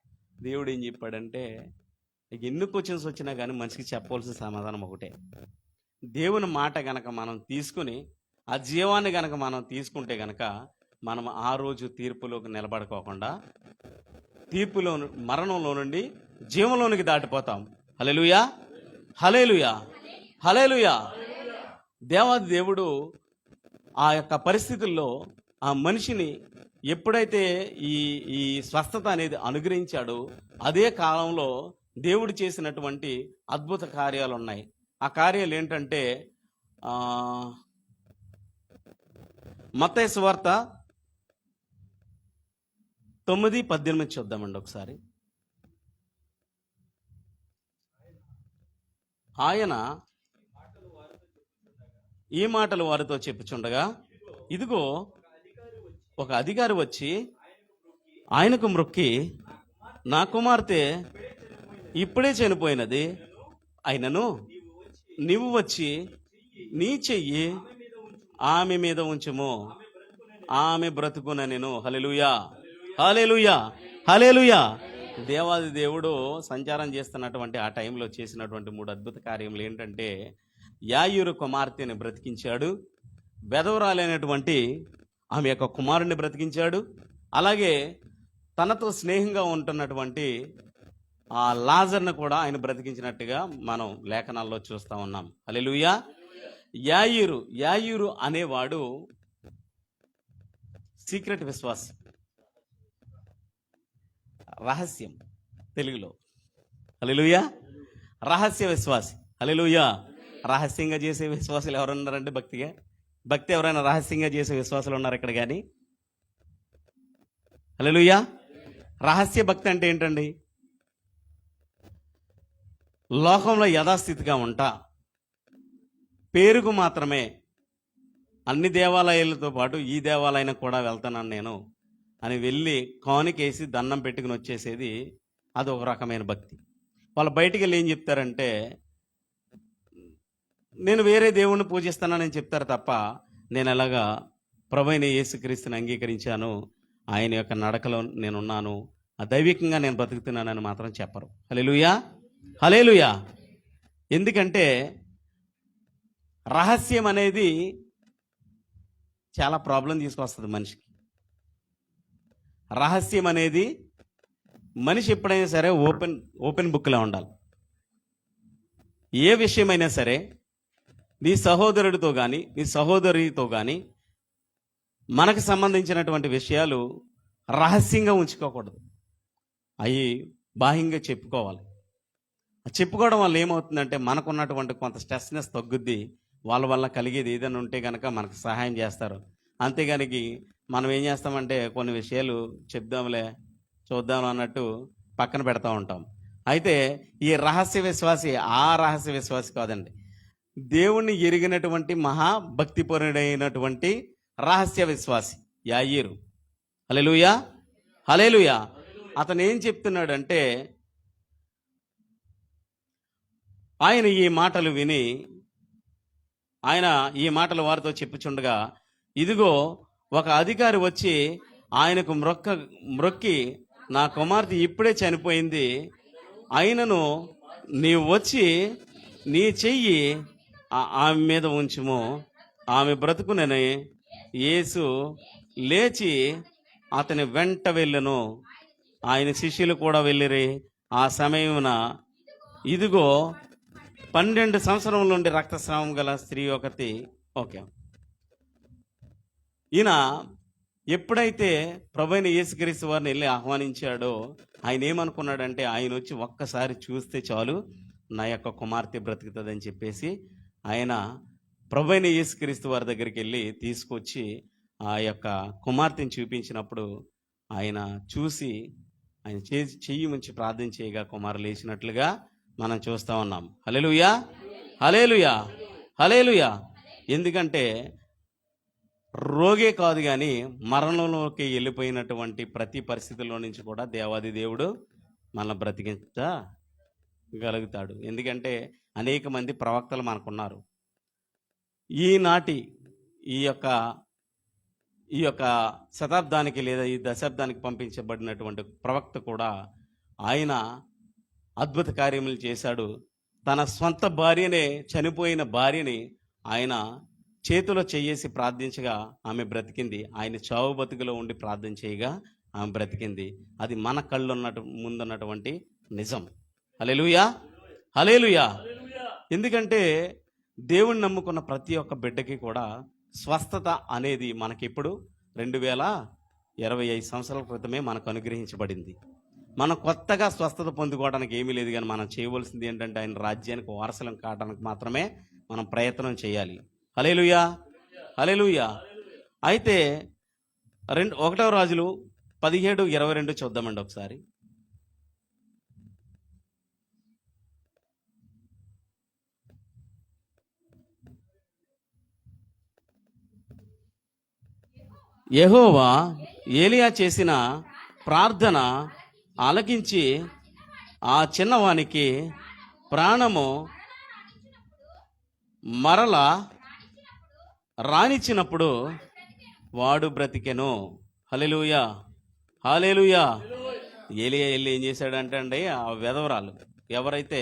దేవుడు ఏం చెప్పాడంటే ఎన్ని క్వశ్చన్స్ వచ్చినా కానీ మనిషికి చెప్పవలసిన సమాధానం ఒకటే. దేవుని మాట గనక మనం తీసుకుని ఆ జీవాన్ని గనక మనం తీసుకుంటే గనక మనం ఆ రోజు తీర్పులోకి నిలబడుకోకుండా మరణంలో నుండి జీవంలోనికి దాటిపోతాం. హల్లెలూయా, హల్లెలూయా, హల్లెలూయా. దేవాది దేవుడు ఆ యొక్క పరిస్థితుల్లో ఆ మనిషిని ఎప్పుడైతే ఈ స్వస్థత అనేది అనుగ్రహించాడో అదే కాలంలో దేవుడు చేసినటువంటి అద్భుత కార్యాలు ఉన్నాయి. ఆ కార్యాలు ఏంటంటే మత్తయి సువార్త 9:18 చూద్దామండి ఒకసారి. ఆయన ఈ మాటలు వారితో చెప్పుచుండగా ఇదిగో ఒక అధికారి వచ్చి ఆయనకు మ్రొక్కి నా కుమార్తె ఇప్పుడే చనిపోయినది, అయినను నీవు వచ్చి నీ చెయ్యి ఆమె మీద ఉంచుము, ఆమె బ్రతుకున నేను. హల్లెలూయా, హల్లెలూయా, హల్లెలూయా. దేవాది దేవుడు సంచారం చేస్తున్నటువంటి ఆ టైంలో చేసినటువంటి 3 అద్భుత కార్యములు ఏంటంటే యాయూరు కుమార్తెని బ్రతికించాడు, బెదవరాలైనటువంటి ఆమె యొక్క కుమారుణ్ణి బ్రతికించాడు, అలాగే తనతో స్నేహంగా ఉంటున్నటువంటి ఆ లాజర్ను కూడా ఆయన బ్రతికించినట్టుగా మనం లేఖనాల్లో చూస్తూ ఉన్నాం. హల్లెలూయా. యాయూరు అనేవాడు సీక్రెట్ విశ్వాసం, రహస్యం తెలుగులో. హల్లెలూయా, రహస్య విశ్వాసి. హల్లెలూయా. రహస్యంగా చేసే విశ్వాసులు ఎవరున్నారంటే భక్తి ఎవరైనా రహస్యంగా చేసే విశ్వాసులు ఉన్నారు ఇక్కడ కానీ? హల్లెలూయా, రహస్య భక్తి అంటే ఏంటండి? లోకంలో యథాస్థితిగా ఉంటా, పేరుకు మాత్రమే అన్ని దేవాలయాలతో పాటు ఈ దేవాలయం కూడా వెళ్తున్నాను నేను అని వెళ్ళి కానుకేసి దండం పెట్టుకుని వచ్చేసేది అది ఒక రకమైన భక్తి. వాళ్ళు బయటికి వెళ్ళి ఏం చెప్తారంటే నేను వేరే దేవుణ్ణి పూజిస్తానని చెప్తారు తప్ప నేను ఎలాగా ప్రభువైన యేసుక్రీస్తుని అంగీకరించాను, ఆయన యొక్క నడకలో నేనున్నాను, దైవికంగా నేను బ్రతుకుతున్నానని మాత్రం చెప్పరు. హల్లెలూయా, హల్లెలూయా. ఎందుకంటే రహస్యం అనేది చాలా ప్రాబ్లం తీసుకొస్తుంది మనిషికి. రహస్యం అనేది మనిషి ఎప్పుడైనా సరే ఓపెన్ బుక్లా ఉండాలి. ఏ విషయమైనా సరే నీ సహోదరుడితో కానీ నీ సహోదరితో కానీ మనకు సంబంధించినటువంటి విషయాలు రహస్యంగా ఉంచుకోకూడదు. అవి బాహ్యంగా చెప్పుకోవాలి. చెప్పుకోవడం వల్ల ఏమవుతుందంటే మనకున్నటువంటి కొంత స్ట్రెస్నెస్ తగ్గుద్ది. వాళ్ళ వల్ల కలిగేది ఏదైనా ఉంటే కనుక మనకు సహాయం చేస్తారు. అంతేగానికి మనం ఏం చేస్తామంటే కొన్ని విషయాలు చెప్దాంలే చూద్దాం అన్నట్టు పక్కన పెడతా ఉంటాం. అయితే ఈ రహస్య విశ్వాసి ఆ రహస్య విశ్వాసి కాదండి, దేవుణ్ణి ఎరిగినటువంటి మహాభక్తిపరుడైనటువంటి రహస్య విశ్వాసి యాయీరు. హల్లెలూయా, హల్లెలూయా. అతను ఏం చెప్తున్నాడంటే ఆయన ఈ మాటలు విని ఆయన ఈ మాటలు వారితో చెప్పుచుండగా ఇదిగో ఒక అధికారి వచ్చి ఆయనకు మ్రొక్కి నా కుమార్తె ఇప్పుడే చనిపోయింది, అయినను నీవు వచ్చి నీ చెయ్యి ఆమె మీద ఉంచుము, ఆమె బ్రతుకునని. యేసు లేచి అతని వెంట వెళ్ళెను. ఆయన శిష్యులు కూడా వెళ్ళిరి. ఆ సమయమున ఇదిగో 12 సంవత్సరముల నుండి రక్తస్రావం గల స్త్రీ ఒకటి. ఓకే, ఈయన ఎప్పుడైతే ప్రభువైన యేసుక్రీస్తు వారిని వెళ్ళి ఆహ్వానించాడో ఆయన ఏమనుకున్నాడంటే ఆయన వచ్చి ఒక్కసారి చూస్తే చాలు నా యొక్క కుమార్తె బ్రతుకుతుందని చెప్పేసి ఆయన ప్రభువైన యేసుక్రీస్తు వారి దగ్గరికి వెళ్ళి తీసుకొచ్చి ఆ యొక్క కుమార్తెని చూపించినప్పుడు ఆయన చూసి ఆయన చెయ్యి ఉంచి ప్రార్థన చేయగా కుమారు లేచినట్లుగా మనం చూస్తూ ఉన్నాం. హల్లెలూయా, హల్లెలూయా, హల్లెలూయా. ఎందుకంటే రోగే కాదు కానీ మరణంలోకి వెళ్ళిపోయినటువంటి ప్రతి పరిస్థితుల్లో నుంచి కూడా దేవాది దేవుడు మన బ్రతికించగలుగుతాడు. ఎందుకంటే అనేక మంది ప్రవక్తలు మనకున్నారు. ఈనాటి ఈ యొక్క శతాబ్దానికి లేదా ఈ దశాబ్దానికి పంపించబడినటువంటి ప్రవక్త కూడా ఆయన అద్భుత కార్యములు చేశాడు. తన సొంత భార్యనే, చనిపోయిన భార్యని ఆయన చేతిలో చెయ్యేసి ప్రార్థించగా ఆమె బ్రతికింది. ఆయన చావు బతుకులో ఉండి ప్రార్థన చేయగా ఆమె బ్రతికింది. అది మన కళ్ళు ముందున్నటువంటి నిజం. హల్లెలూయా, హల్లెలూయా. ఎందుకంటే దేవుణ్ణి నమ్ముకున్న ప్రతి ఒక్క బిడ్డకి కూడా స్వస్థత అనేది మనకిప్పుడు 2025 సంవత్సరాల క్రితమే మనకు అనుగ్రహించబడింది. మనం కొత్తగా స్వస్థత పొందుకోవడానికి ఏమీ లేదు, కానీ మనం చేయవలసింది ఏంటంటే ఆయన రాజ్యానికి వారసులం కావడానికి మాత్రమే మనం ప్రయత్నం చేయాలి. హల్లెలూయా, హల్లెలూయా. అయితే 1వ రాజులు 17:22 చూద్దామండి ఒకసారి. యెహోవా ఏలియా చేసిన ప్రార్థన ఆలకించి ఆ చిన్నవానికి ప్రాణము మరల రానిచ్చినప్పుడు వాడు బ్రతికెను. హల్లెలూయా, హల్లెలూయా. ఏలియా వెళ్ళి ఏం చేశాడంటే అండి, ఆ విధవరాలు ఎవరైతే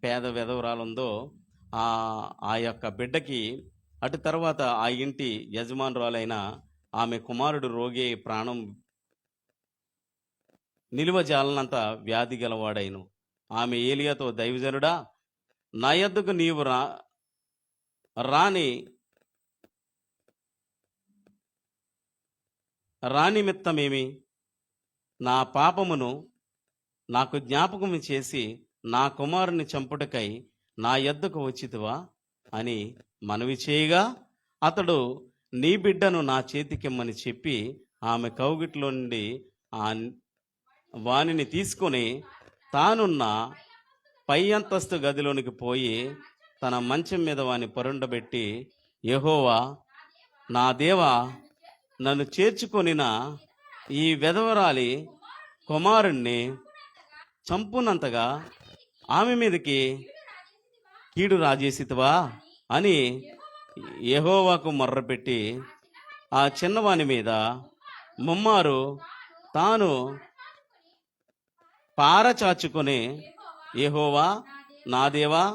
పేద విధవరాలు ఉందో ఆ యొక్క బిడ్డకి అటు తర్వాత ఆ ఇంటి యజమానురాలైన ఆమె కుమారుడు రోగి ప్రాణం నిలువజాలనంత వ్యాధి గలవాడైను. ఆమె ఏలియాతో దైవజనుడా, నా యొద్దకు నీవు రానిమిత్తమేమి? నా పాపమును నాకు జ్ఞాపకము చేసి నా కుమారుని చంపుటకై నా యొద్దకు వచ్చితివా అని మనవి చేయగా అతడు నీ బిడ్డను నా చేతికిమ్మని చెప్పి ఆమె కౌగిట్లో నుండి వానిని తీసుకొని తానున్న పై అంతస్తు గదిలోనికి పోయి తన మంచం మీద వాని పరుండబెట్టి, యెహోవా నా దేవా, నన్ను చేర్చుకొనిన ఈ వెధవరాలి కుమారుణ్ణి చంపునంతగా ఆమె మీదకి కీడు రాజేసితివా అని యెహోవాకు మొర్రపెట్టి, ఆ చిన్నవాని మీద ముమ్మారు తాను పారచాచుకొని, యెహోవా నా దేవా,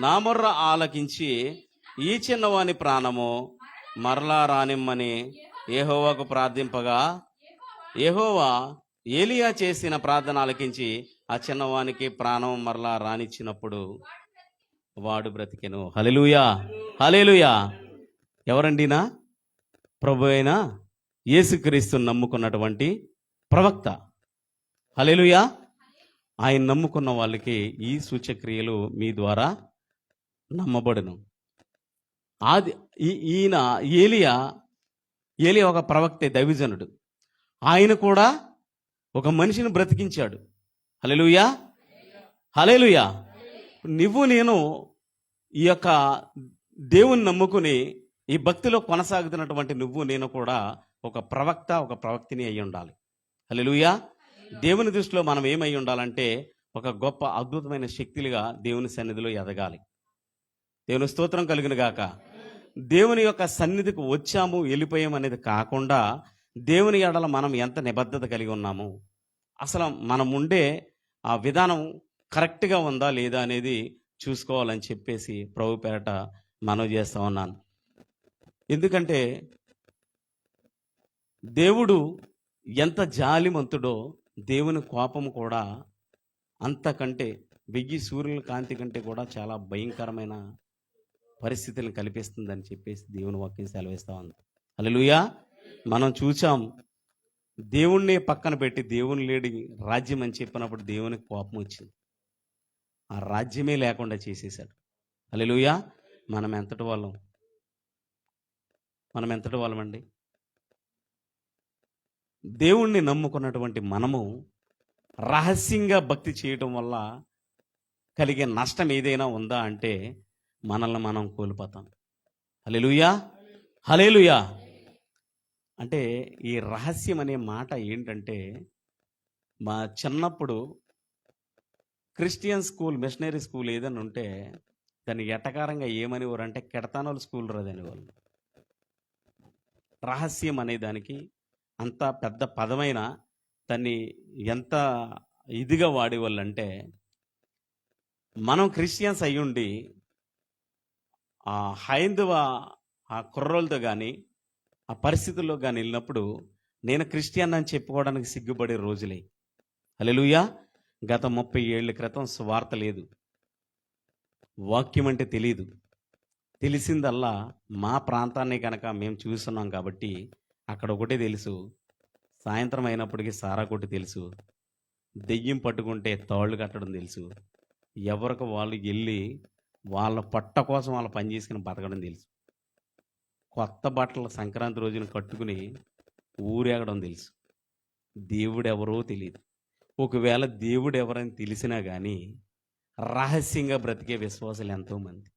నా మొర్ర ఆలకించి ఈ చిన్నవాని ప్రాణము మరలా రానిమ్మని యెహోవాకు ప్రార్థింపగా, యెహోవా ఏలియా చేసిన ప్రార్థన ఆలకించి ఆ చిన్నవానికి ప్రాణం మరలా రానిచ్చినప్పుడు వాడు బ్రతికెను. హల్లెలూయా, హల్లెలూయా. ఎవరండినా? ప్రభు అయిన యేసుక్రీస్తుని నమ్ముకున్నటువంటి ప్రవక్త. హల్లెలూయా. ఆయన నమ్ముకున్న వాళ్ళకి ఈ సూచక్రియలు మీ ద్వారా నమ్మబడును. ఆది ఈయన ఏలియా ఒక ప్రవక్తే, దైవజనుడు. ఆయన కూడా ఒక మనిషిని బ్రతికించాడు. హల్లెలూయా, హల్లెలూయా. నువ్వు నేను ఈ యొక్క దేవుని నమ్ముకుని ఈ భక్తిలో కొనసాగుతున్నటువంటి నువ్వు నేను కూడా ఒక ప్రవక్త, ఒక ప్రవక్తిని అయి ఉండాలి. హల్లెలూయా. దేవుని దృష్టిలో మనం ఏమై ఉండాలంటే ఒక గొప్ప అద్భుతమైన శక్తులుగా దేవుని సన్నిధిలో ఎదగాలి. దేవుని స్తోత్రం కలుగును గాక. దేవుని యొక్క సన్నిధికి వచ్చాము వెళ్ళిపోయాము అనేది కాకుండా దేవుని ఎడల మనం ఎంత నిబద్ధత కలిగి ఉన్నాము, అసలు మనం ఉండే ఆ విధానం కరెక్ట్గా ఉందా లేదా అనేది చూసుకోవాలని చెప్పేసి ప్రభు పేరట మనవి చేస్తా ఉన్నాను. ఎందుకంటే దేవుడు ఎంత జాలిమంతుడో దేవుని కోపం కూడా అంతకంటే 1000 సూర్యుల కాంతి కంటే కూడా చాలా భయంకరమైన పరిస్థితులను కల్పిస్తుందని చెప్పేసి దేవుని వాక్యం సెలవిస్తా ఉంది. హల్లెలూయా. మనం చూసాం, దేవుణ్ణి పక్కన పెట్టి దేవుని లేడి రాజ్యం అని చెప్పినప్పుడు దేవునికి కోపం వచ్చింది, ఆ రాజ్యమే లేకుండా చేసేశాడు. హల్లెలూయా. మనం ఎంతటి వాళ్ళమండి? దేవుణ్ణి నమ్ముకున్నటువంటి మనము రహస్యంగా భక్తి చేయటం వల్ల కలిగే నష్టం ఏదైనా ఉందా అంటే మనల్ని మనం కోల్పోతాం. హల్లెలూయా, హల్లెలూయా. అంటే ఈ రహస్యం అనే మాట ఏంటంటే, మా చిన్నప్పుడు క్రిస్టియన్ స్కూల్, మిషనరీ స్కూల్ ఏదైనా ఉంటే దాన్ని ఎటకారంగా ఏమనేవారు అంటే కెడతానోళ్ళ స్కూల్ రాదనేవాళ్ళు. రహస్యం అనే దానికి అంత పెద్ద పదమైన దాన్ని ఎంత ఇదిగా వాడేవాళ్ళు అంటే, మనం క్రిస్టియన్స్ అయ్యుండి ఆ హైందవ ఆ కుర్రోళ్ళతో కానీ ఆ పరిస్థితుల్లో కానీ వెళ్ళినప్పుడు నేను క్రిస్టియన్ అని చెప్పుకోవడానికి సిగ్గుపడే రోజులే. హల్లెలూయా. గత 30 ఏళ్ల క్రితం స్వార్థ లేదు, వాక్యం అంటే తెలియదు. తెలిసిందల్లా మా ప్రాంతాన్ని కనుక మేము చూస్తున్నాం కాబట్టి అక్కడ ఒకటే తెలుసు, సాయంత్రం అయినప్పటికీ సారా కొట్టి తెలుసు, దెయ్యం పట్టుకుంటే తాళ్ళు కట్టడం తెలుసు, ఎవరికి వాళ్ళు వెళ్ళి వాళ్ళ పొట్ట కోసం వాళ్ళ పని చేసుకుని బతకడం తెలుసు, కొత్త బట్టలు సంక్రాంతి రోజున కట్టుకుని ఊరేగడం తెలుసు. దేవుడు ఎవరో తెలియదు. ఒకవేళ దేవుడు ఎవరని తెలిసినా కానీ రహస్యంగా బ్రతికే విశ్వాసులు ఎంతోమంది.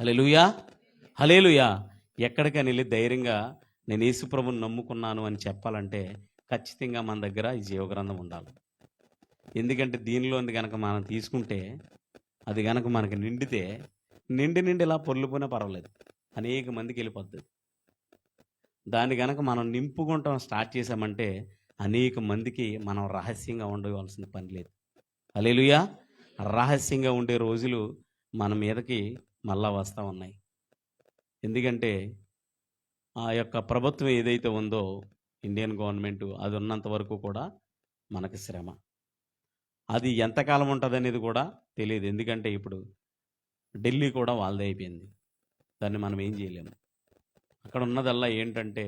హల్లెలూయా, హల్లెలూయా. ఎక్కడికైనా వెళ్ళి ధైర్యంగా నేను యేసుప్రభుని నమ్ముకున్నాను అని చెప్పాలంటే ఖచ్చితంగా మన దగ్గర ఈ జీవగ్రంథం ఉండాలి. ఎందుకంటే దీనిలోని కనుక మనం తీసుకుంటే అది కనుక మనకి నిండితే నిండి ఇలా పొర్లుపోయినా పర్వాలేదు, అనేక మందికి వెళ్ళిపోద్ది. దాన్ని కనుక మనం నింపుకుంటాం స్టార్ట్ చేసామంటే అనేక మందికి మనం రహస్యంగా ఉండవలసిన పని లేదు. హల్లెలూయా. రహస్యంగా ఉండే రోజులు మన మీదకి మళ్ళా వస్తూ ఉన్నాయి. ఎందుకంటే ఆ యొక్క ప్రభుత్వం ఏదైతే ఉందో ఇండియన్ గవర్నమెంట్, అది ఉన్నంత వరకు కూడా మనకి శ్రమ. అది ఎంతకాలం ఉంటుంది అనేది కూడా తెలియదు. ఎందుకంటే ఇప్పుడు ఢిల్లీ కూడా వాళ్ళదే అయిపోయింది, దాన్ని మనం ఏం చేయలేము. అక్కడ ఉన్నదల్లా ఏంటంటే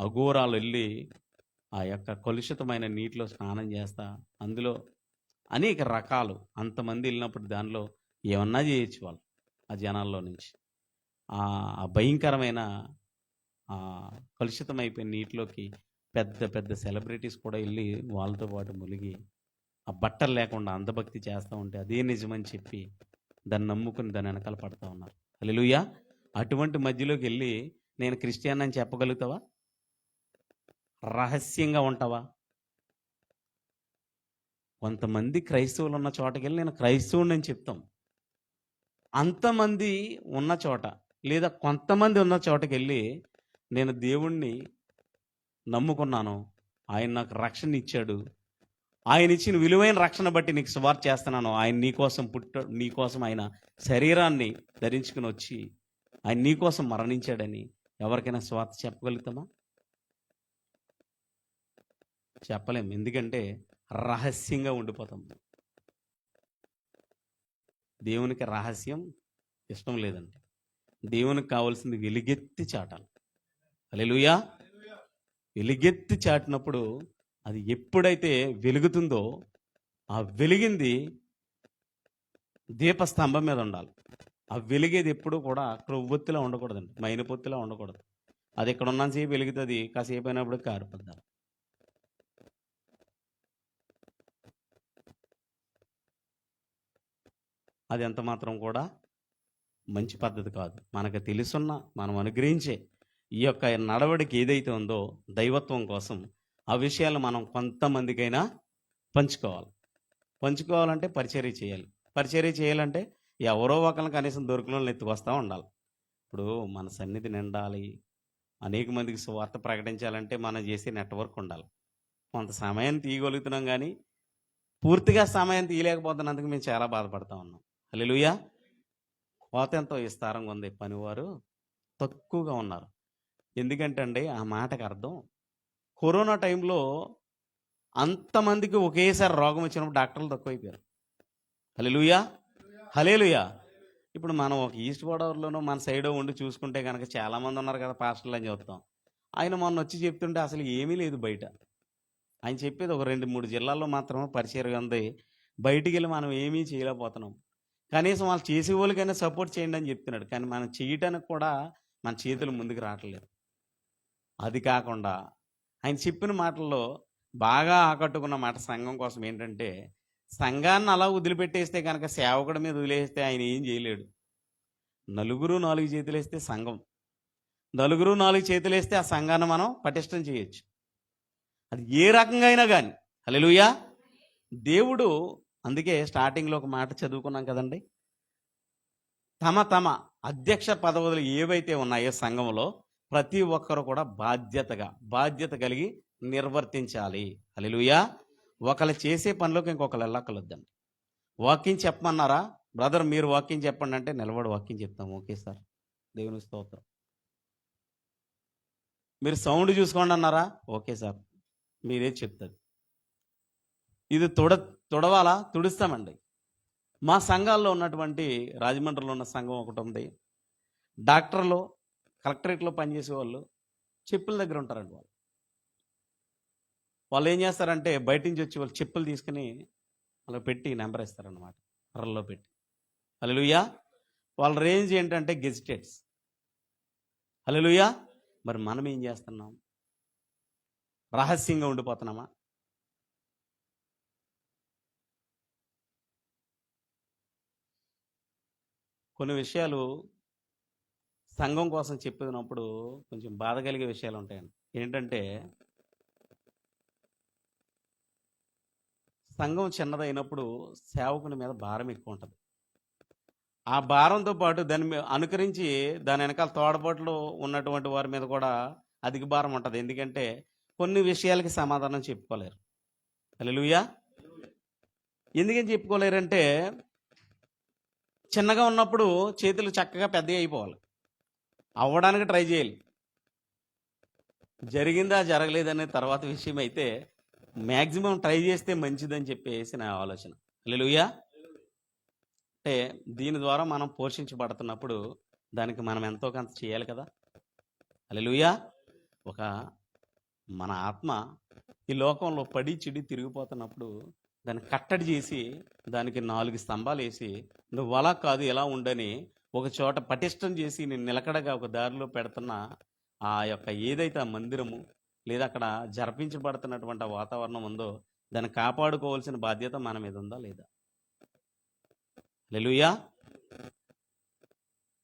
అఘోరాలు వెళ్ళి ఆ యొక్క కలుషితమైన నీటిలో స్నానం చేస్తా, అందులో అనేక రకాలు, అంతమంది వెళ్ళినప్పుడు దానిలో ఏమన్నా చేయొచ్చు వాళ్ళు ఆ జనాల్లో నుంచి. ఆ భయంకరమైన కలుషితమైపోయిన నీటిలోకి పెద్ద పెద్ద సెలబ్రిటీస్ కూడా వెళ్ళి వాళ్ళతో పాటు మునిగి ఆ బట్టలు లేకుండా అంధభక్తి చేస్తూ ఉంటే అదే నిజమని చెప్పి దాన్ని నమ్ముకుని దాని వెనకాల పడతా ఉన్నారు. హల్లెలూయా. అటువంటి మధ్యలోకి వెళ్ళి నేను క్రిస్టియన్ అని చెప్పగలుగుతావా? రహస్యంగా ఉంటావా? కొంతమంది క్రైస్తవులు ఉన్న చోటకి వెళ్ళి నేను క్రైస్తవుని అని చెప్తాం. అంతమంది ఉన్న చోట లేదా కొంతమంది ఉన్న చోటకి వెళ్ళి నేను దేవుణ్ణి నమ్ముకున్నాను, ఆయన నాకు రక్షణ ఇచ్చాడు, ఆయన ఇచ్చిన విలువైన రక్షణ బట్టి నీకు సువార్త చేస్తున్నాను, ఆయన నీకోసం ఆయన శరీరాన్ని ధరించుకుని వచ్చి ఆయన నీకోసం మరణించాడని ఎవరికైనా సువార్త చెప్పగలుగుతామా? చెప్పలేం. ఎందుకంటే రహస్యంగా ఉండిపోతాం. దేవునికి రహస్యం ఇష్టం లేదండి. దేవునికి కావాల్సింది వెలుగెత్తి చాటాలి. హల్లెలూయా. వెలుగెత్తి చాటినప్పుడు అది ఎప్పుడైతే వెలుగుతుందో ఆ వెలిగింది దీపస్తంభం మీద ఉండాలి. ఆ వెలిగేది ఎప్పుడు కూడా క్రొవ్వొత్తిలా ఉండకూడదండి, మైనపొత్తిలా ఉండకూడదు. అది ఇక్కడ ఉన్నంతసేపు వెలుగుతుంది, కాసేపు అయినప్పుడు కారిపోద్దాలి. అది ఎంత మాత్రం కూడా మంచి పద్ధతి కాదు. మనకు తెలుసున్న మనం అనుగ్రహించే ఈ యొక్క నడవడికి ఏదైతే ఉందో దైవత్వం కోసం ఆ విషయాలు మనం కొంతమందికైనా పంచుకోవాలంటే పరిచర్య చేయాలి. పరిచర్య చేయాలంటే ఎవరో ఒకరిని కనీసం దొరికిన వాళ్ళని ఎత్తుకొస్తూ ఉండాలి. ఇప్పుడు మన సన్నిధి నిండాలి, అనేక మందికి సువార్త ప్రకటించాలంటే మనం చేసే నెట్వర్క్ ఉండాలి. కొంత సమయం తీయగలుగుతున్నాం కానీ పూర్తిగా సమయం తీయలేకపోతున్నందుకు మేము చాలా బాధపడతా ఉన్నాం. హల్లెలూయా. కోత ఎంతో విస్తారంగా ఉంది, పనివారు తక్కువగా ఉన్నారు. ఎందుకంటే అండి ఆ మాటకు అర్థం, కరోనా టైంలో అంతమందికి ఒకేసారి రోగం వచ్చినప్పుడు డాక్టర్లు తక్కువైపోయారు. హల్లెలూయా. హల్లెలూయా. ఇప్పుడు మనం ఒక ఈస్ట్ గోదావరిలోనో మన సైడో ఉండి చూసుకుంటే కనుక చాలామంది ఉన్నారు కదా పాస్టర్లు అని చూస్తాం. ఆయన మొన్న వచ్చి చెప్తుంటే అసలు ఏమీ లేదు బయట. ఆయన చెప్పేది ఒక 2-3 జిల్లాల్లో మాత్రమే పరిచయం ఉంది. బయటికి వెళ్ళి మనం ఏమీ చేయలేకపోతున్నాం. కనీసం వాళ్ళు చేసే వాళ్ళకైనా సపోర్ట్ చేయండి అని చెప్తున్నాడు. కానీ మనం చేయటానికి కూడా మన చేతులు ముందుకు రావట్లేదు. అది కాకుండా ఆయన చెప్పిన మాటల్లో బాగా ఆకట్టుకున్న మాట సంఘం కోసం ఏంటంటే, సంఘాన్ని అలా వదిలిపెట్టేస్తే కనుక సేవకుడి మీద వదిలేస్తే ఆయన ఏం చేయలేడు. 4 చేతులేస్తే సంఘం, 4 చేతులేస్తే ఆ సంఘాన్ని మనం పటిష్టం చేయొచ్చు. అది ఏ రకంగా అయినా కానీ. హల్లెలూయా. దేవుడు అందుకే స్టార్టింగ్లో ఒక మాట చదువుకున్నాం కదండి, తమ తమ అధ్యక్ష పదవులు ఏవైతే ఉన్నాయో సంఘంలో ప్రతి ఒక్కరు కూడా బాధ్యత కలిగి నిర్వర్తించాలి. హల్లెలూయా. ఒకళ్ళు చేసే పనిలోకి ఇంకొకరు వెళ్ళక్కర్లేదండి. వాకింగ్ చెప్పమన్నారా, బ్రదర్ మీరు వాకింగ్ చెప్పండి అంటే నిలబడి వాకింగ్ చెప్తాం. ఓకే సార్, దేవుని స్తోత్రం. మీరు సౌండ్ చూసుకోండి అన్నారా, ఓకే సార్ మీరే చెప్తుంది. ఇది తుడవాలా, తుడుస్తామండి. మా సంఘాల్లో ఉన్నటువంటి రాజమండ్రిలో ఉన్న సంఘం ఒకటి ఉంది. డాక్టర్లు కలెక్టరేట్లో పనిచేసే వాళ్ళు చెప్పుల దగ్గర ఉంటారండి. వాళ్ళు ఏం చేస్తారంటే బయట నుంచి వచ్చి వాళ్ళు చెప్పులు తీసుకుని అలా పెట్టి నెంబర్ ఇస్తారన్నమాట, కర్రల్లో పెట్టి. హల్లెలూయా. వాళ్ళ రేంజ్ ఏంటంటే గెజిటెడ్స్. హల్లెలూయా. మరి మనం ఏం చేస్తున్నాం? రహస్యంగా ఉండిపోతున్నామా? కొన్ని విషయాలు సంఘం కోసం చెప్పినప్పుడు కొంచెం బాధ కలిగే విషయాలు ఉంటాయండి. ఏంటంటే సంఘం చిన్నదైనప్పుడు సేవకుని మీద భారం ఎక్కువ ఉంటుంది. ఆ భారంతో పాటు దాన్ని అనుకరించి దాని వెనకాల తోడపాట్లు ఉన్నటువంటి వారి మీద కూడా అధిక భారం ఉంటుంది. ఎందుకంటే కొన్ని విషయాలకి సమాధానం చెప్పుకోలేరు. హల్లెలూయా. ఎందుకని చెప్పుకోలేరంటే చిన్నగా ఉన్నప్పుడు చేతులు చక్కగా పెద్దగా అయిపోవాలి, అవ్వడానికి ట్రై చేయాలి. జరిగిందా జరగలేదనే తర్వాత విషయం అయితే మ్యాక్సిమం ట్రై చేస్తే మంచిదని చెప్పేసి నా ఆలోచన. హల్లెలూయా. అంటే దీని ద్వారా మనం పోషించబడుతున్నప్పుడు దానికి మనం ఎంతో కొంత చేయాలి కదా. హల్లెలూయా. ఒక మన ఆత్మ ఈ లోకంలో పడి చెడి తిరిగిపోతున్నప్పుడు దాన్ని కట్టడి చేసి దానికి 4 స్తంభాలు వేసి నువ్వు అలా కాదు ఎలా ఉండని ఒక చోట పటిష్టం చేసి నేను నిలకడగా ఒక దారిలో పెడుతున్న ఆ యొక్క ఏదైతే ఆ మందిరము లేదా అక్కడ జరిపించబడుతున్నటువంటి ఆ వాతావరణం ఉందో దాన్ని కాపాడుకోవాల్సిన బాధ్యత మన మీద ఉందా లేదా? హల్లెలూయా.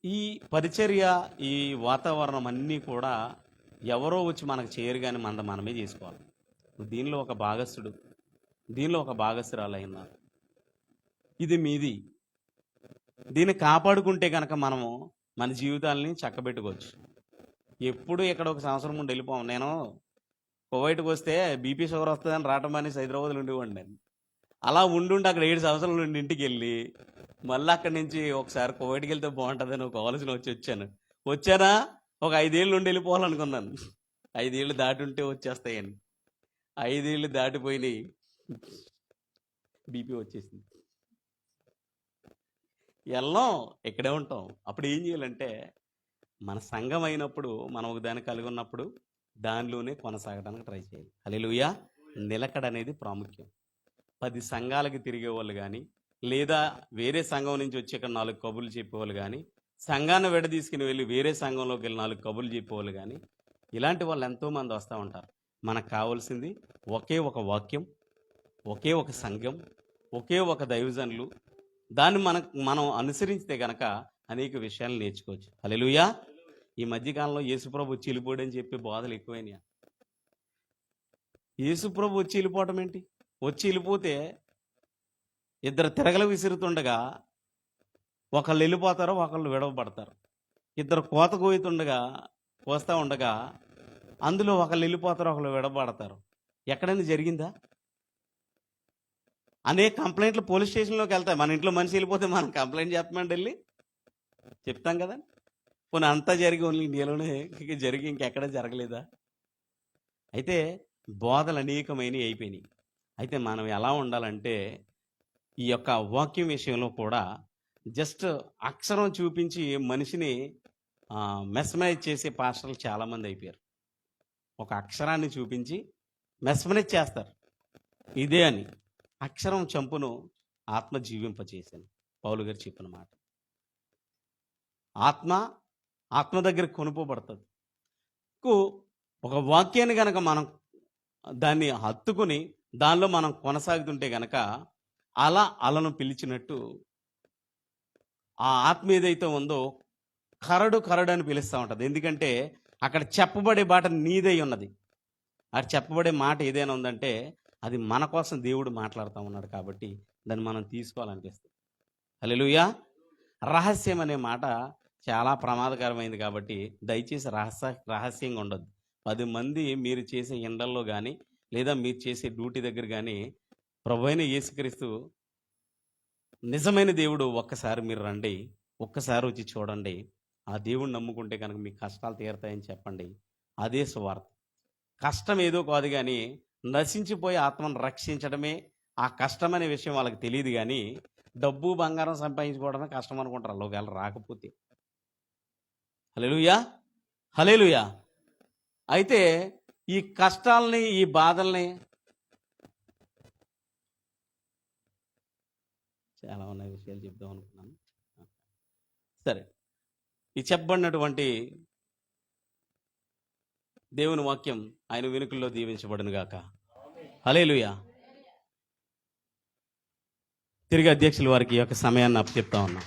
ఈ పరిచర్య, ఈ వాతావరణం అన్నీ కూడా ఎవరో వచ్చి మనకు చేయరు, కానీ మనమే చేసుకోవాలి. దీనిలో ఒక భాగస్థుడు, దీనిలో ఒక భాగస్థురాలైనా ఇది మీది. దీన్ని కాపాడుకుంటే కనుక మనము మన జీవితాలని చక్కబెట్టుకోవచ్చు. ఎప్పుడు ఇక్కడ ఒక సంవత్సరం ముందు వెళ్ళిపోము. నేను కువైట్కి వస్తే బీపీ షుగర్ వస్తుందని రావటం అనేసి హైదరాబాద్లో ఉండేవాడిని నేను. అలా ఉండి అక్కడ 7 సంవత్సరాల నుండి ఇంటికి వెళ్ళి మళ్ళీ అక్కడి నుంచి ఒకసారి కువైట్కి వెళ్తే బాగుంటుందని ఒక ఆలోచన వచ్చానా ఒక 5 ఏళ్ళు నుండి వెళ్ళిపోవాలనుకున్నాను. 5 ఏళ్ళు దాటి ఉంటే వచ్చేస్తాయని. 5 ఏళ్ళు దాటిపోయినాయి, బీపీ వచ్చేసింది. వెళ్ళం, ఇక్కడే ఉంటాం. అప్పుడు ఏం చేయాలంటే మన సంఘం అయినప్పుడు, మనం ఒక దాన్ని కలిగి ఉన్నప్పుడు దానిలోనే కొనసాగడానికి ట్రై చేయాలి. హల్లెలూయా. నిలకడ అనేది ప్రాముఖ్యం. 10 సంఘాలకి తిరిగే వాళ్ళు కానీ, లేదా వేరే సంఘం నుంచి వచ్చి ఇక్కడ 4 కబుర్లు చెప్పేవాళ్ళు కానీ, సంఘాన్ని విడదీసుకుని వెళ్ళి వేరే సంఘంలోకి వెళ్ళి 4 కబుర్లు చెప్పేవాళ్ళు కానీ, ఇలాంటి వాళ్ళు ఎంతోమంది వస్తూ ఉంటారు. మనకు కావాల్సింది ఒకే ఒక వాక్యం, ఒకే ఒక సంఘం, ఒకే ఒక దైవజనులు. దాన్ని మనం అనుసరిస్తే కనుక అనేక విషయాలు నేర్చుకోవచ్చు. హల్లెలూయా. ఈ మధ్యకాలంలో యేసుప్రభు వచ్చి వెళ్ళిపోయాడని చెప్పి బోధలు ఎక్కువైనాయి. యేసుప్రభు వచ్చి వెళ్ళిపోవటం ఏంటి? వచ్చి వెళ్ళిపోతే ఇద్దరు తిరగలు విసురుతుండగా ఒకళ్ళు వెళ్ళిపోతారు, ఒకళ్ళు విడవబడతారు. ఇద్దరు కోత కోస్తూ ఉండగా అందులో ఒకళ్ళు వెళ్ళిపోతారు, ఒకళ్ళు విడవబడతారు. ఎక్కడైనా జరిగిందా? అనేక కంప్లైంట్లు పోలీస్ స్టేషన్లోకి వెళ్తాయి. మన ఇంట్లో మనిషి వెళ్ళిపోతే మనం కంప్లైంట్ చెప్పమంటే వెళ్ళి చెప్తాం కదా. పోనీ అంతా జరిగి ఓన్లీ ఇండియాలోనే జరిగి ఇంకెక్కడ జరగలేదా? అయితే బోధలు అనేకమైనవి అయిపోయినాయి. అయితే మనం ఎలా ఉండాలంటే ఈ యొక్క వాక్యం విషయంలో కూడా జస్ట్ అక్షరం చూపించి మనిషిని మెస్మరైజ్ చేసే పాస్టర్లు చాలామంది అయిపోయారు. ఒక అక్షరాన్ని చూపించి మెస్మరైజ్ చేస్తారు. ఇదే అని అక్షరం చంపును ఆత్మ జీవింపచేశాను, పౌలు గారు చెప్పిన మాట. ఆత్మ దగ్గర కొనుకోబడుతుంది. ఒక వాక్యాన్ని కనుక మనం దాన్ని హత్తుకుని దానిలో మనం కొనసాగుతుంటే గనక అలను పిలిచినట్టు ఆ ఆత్మ ఏదైతే ఉందో కరడు అని పిలుస్తూ ఉంటుంది. ఎందుకంటే అక్కడ చెప్పబడే మాట నీదై ఉన్నది. అక్కడ చెప్పబడే మాట ఏదైనా ఉందంటే అది మన కోసం దేవుడు మాట్లాడుతూ ఉన్నాడు కాబట్టి దాన్ని మనం తీసుకోవాలనిపిస్తుంది. హల్లెలూయా. రహస్యం అనే మాట చాలా ప్రమాదకరమైంది కాబట్టి దయచేసి రహస్యంగా ఉండదు. 10 మంది మీరు చేసే ఎండల్లో కానీ లేదా మీరు చేసే డ్యూటీ దగ్గర కానీ ప్రభువైన యేసుక్రీస్తు నిజమైన దేవుడు, ఒక్కసారి మీరు రండి, ఒక్కసారి వచ్చి చూడండి. ఆ దేవుడిని నమ్ముకుంటే కనుక మీ కష్టాలు తీరుతాయని చెప్పండి. అదే సువార్త. కష్టం ఏదో కాదు, కానీ నశించిపోయే ఆత్మను రక్షించడమే ఆ కష్టమనే విషయం వాళ్ళకి తెలియదు. కానీ డబ్బు బంగారం సంపాదించుకోవడమే కష్టం అనుకుంటారు వాళ్ళు, ఒకవేళ రాకపోతే. హల్లెలూయా. హల్లెలూయా. అయితే ఈ కష్టాలని, ఈ బాధల్ని చాలా ఉన్న విషయాలు చెప్దాం అనుకున్నాను. సరే, ఈ చెప్పబడినటువంటి దేవుని వాక్యం ఆయన వెనుకల్లో దీవించబడును గాక. హల్లెలూయా. తిరిగి అధ్యక్షుల వారికి ఈ యొక్క సమయాన్ని అప్పచెప్తా ఉన్నాం.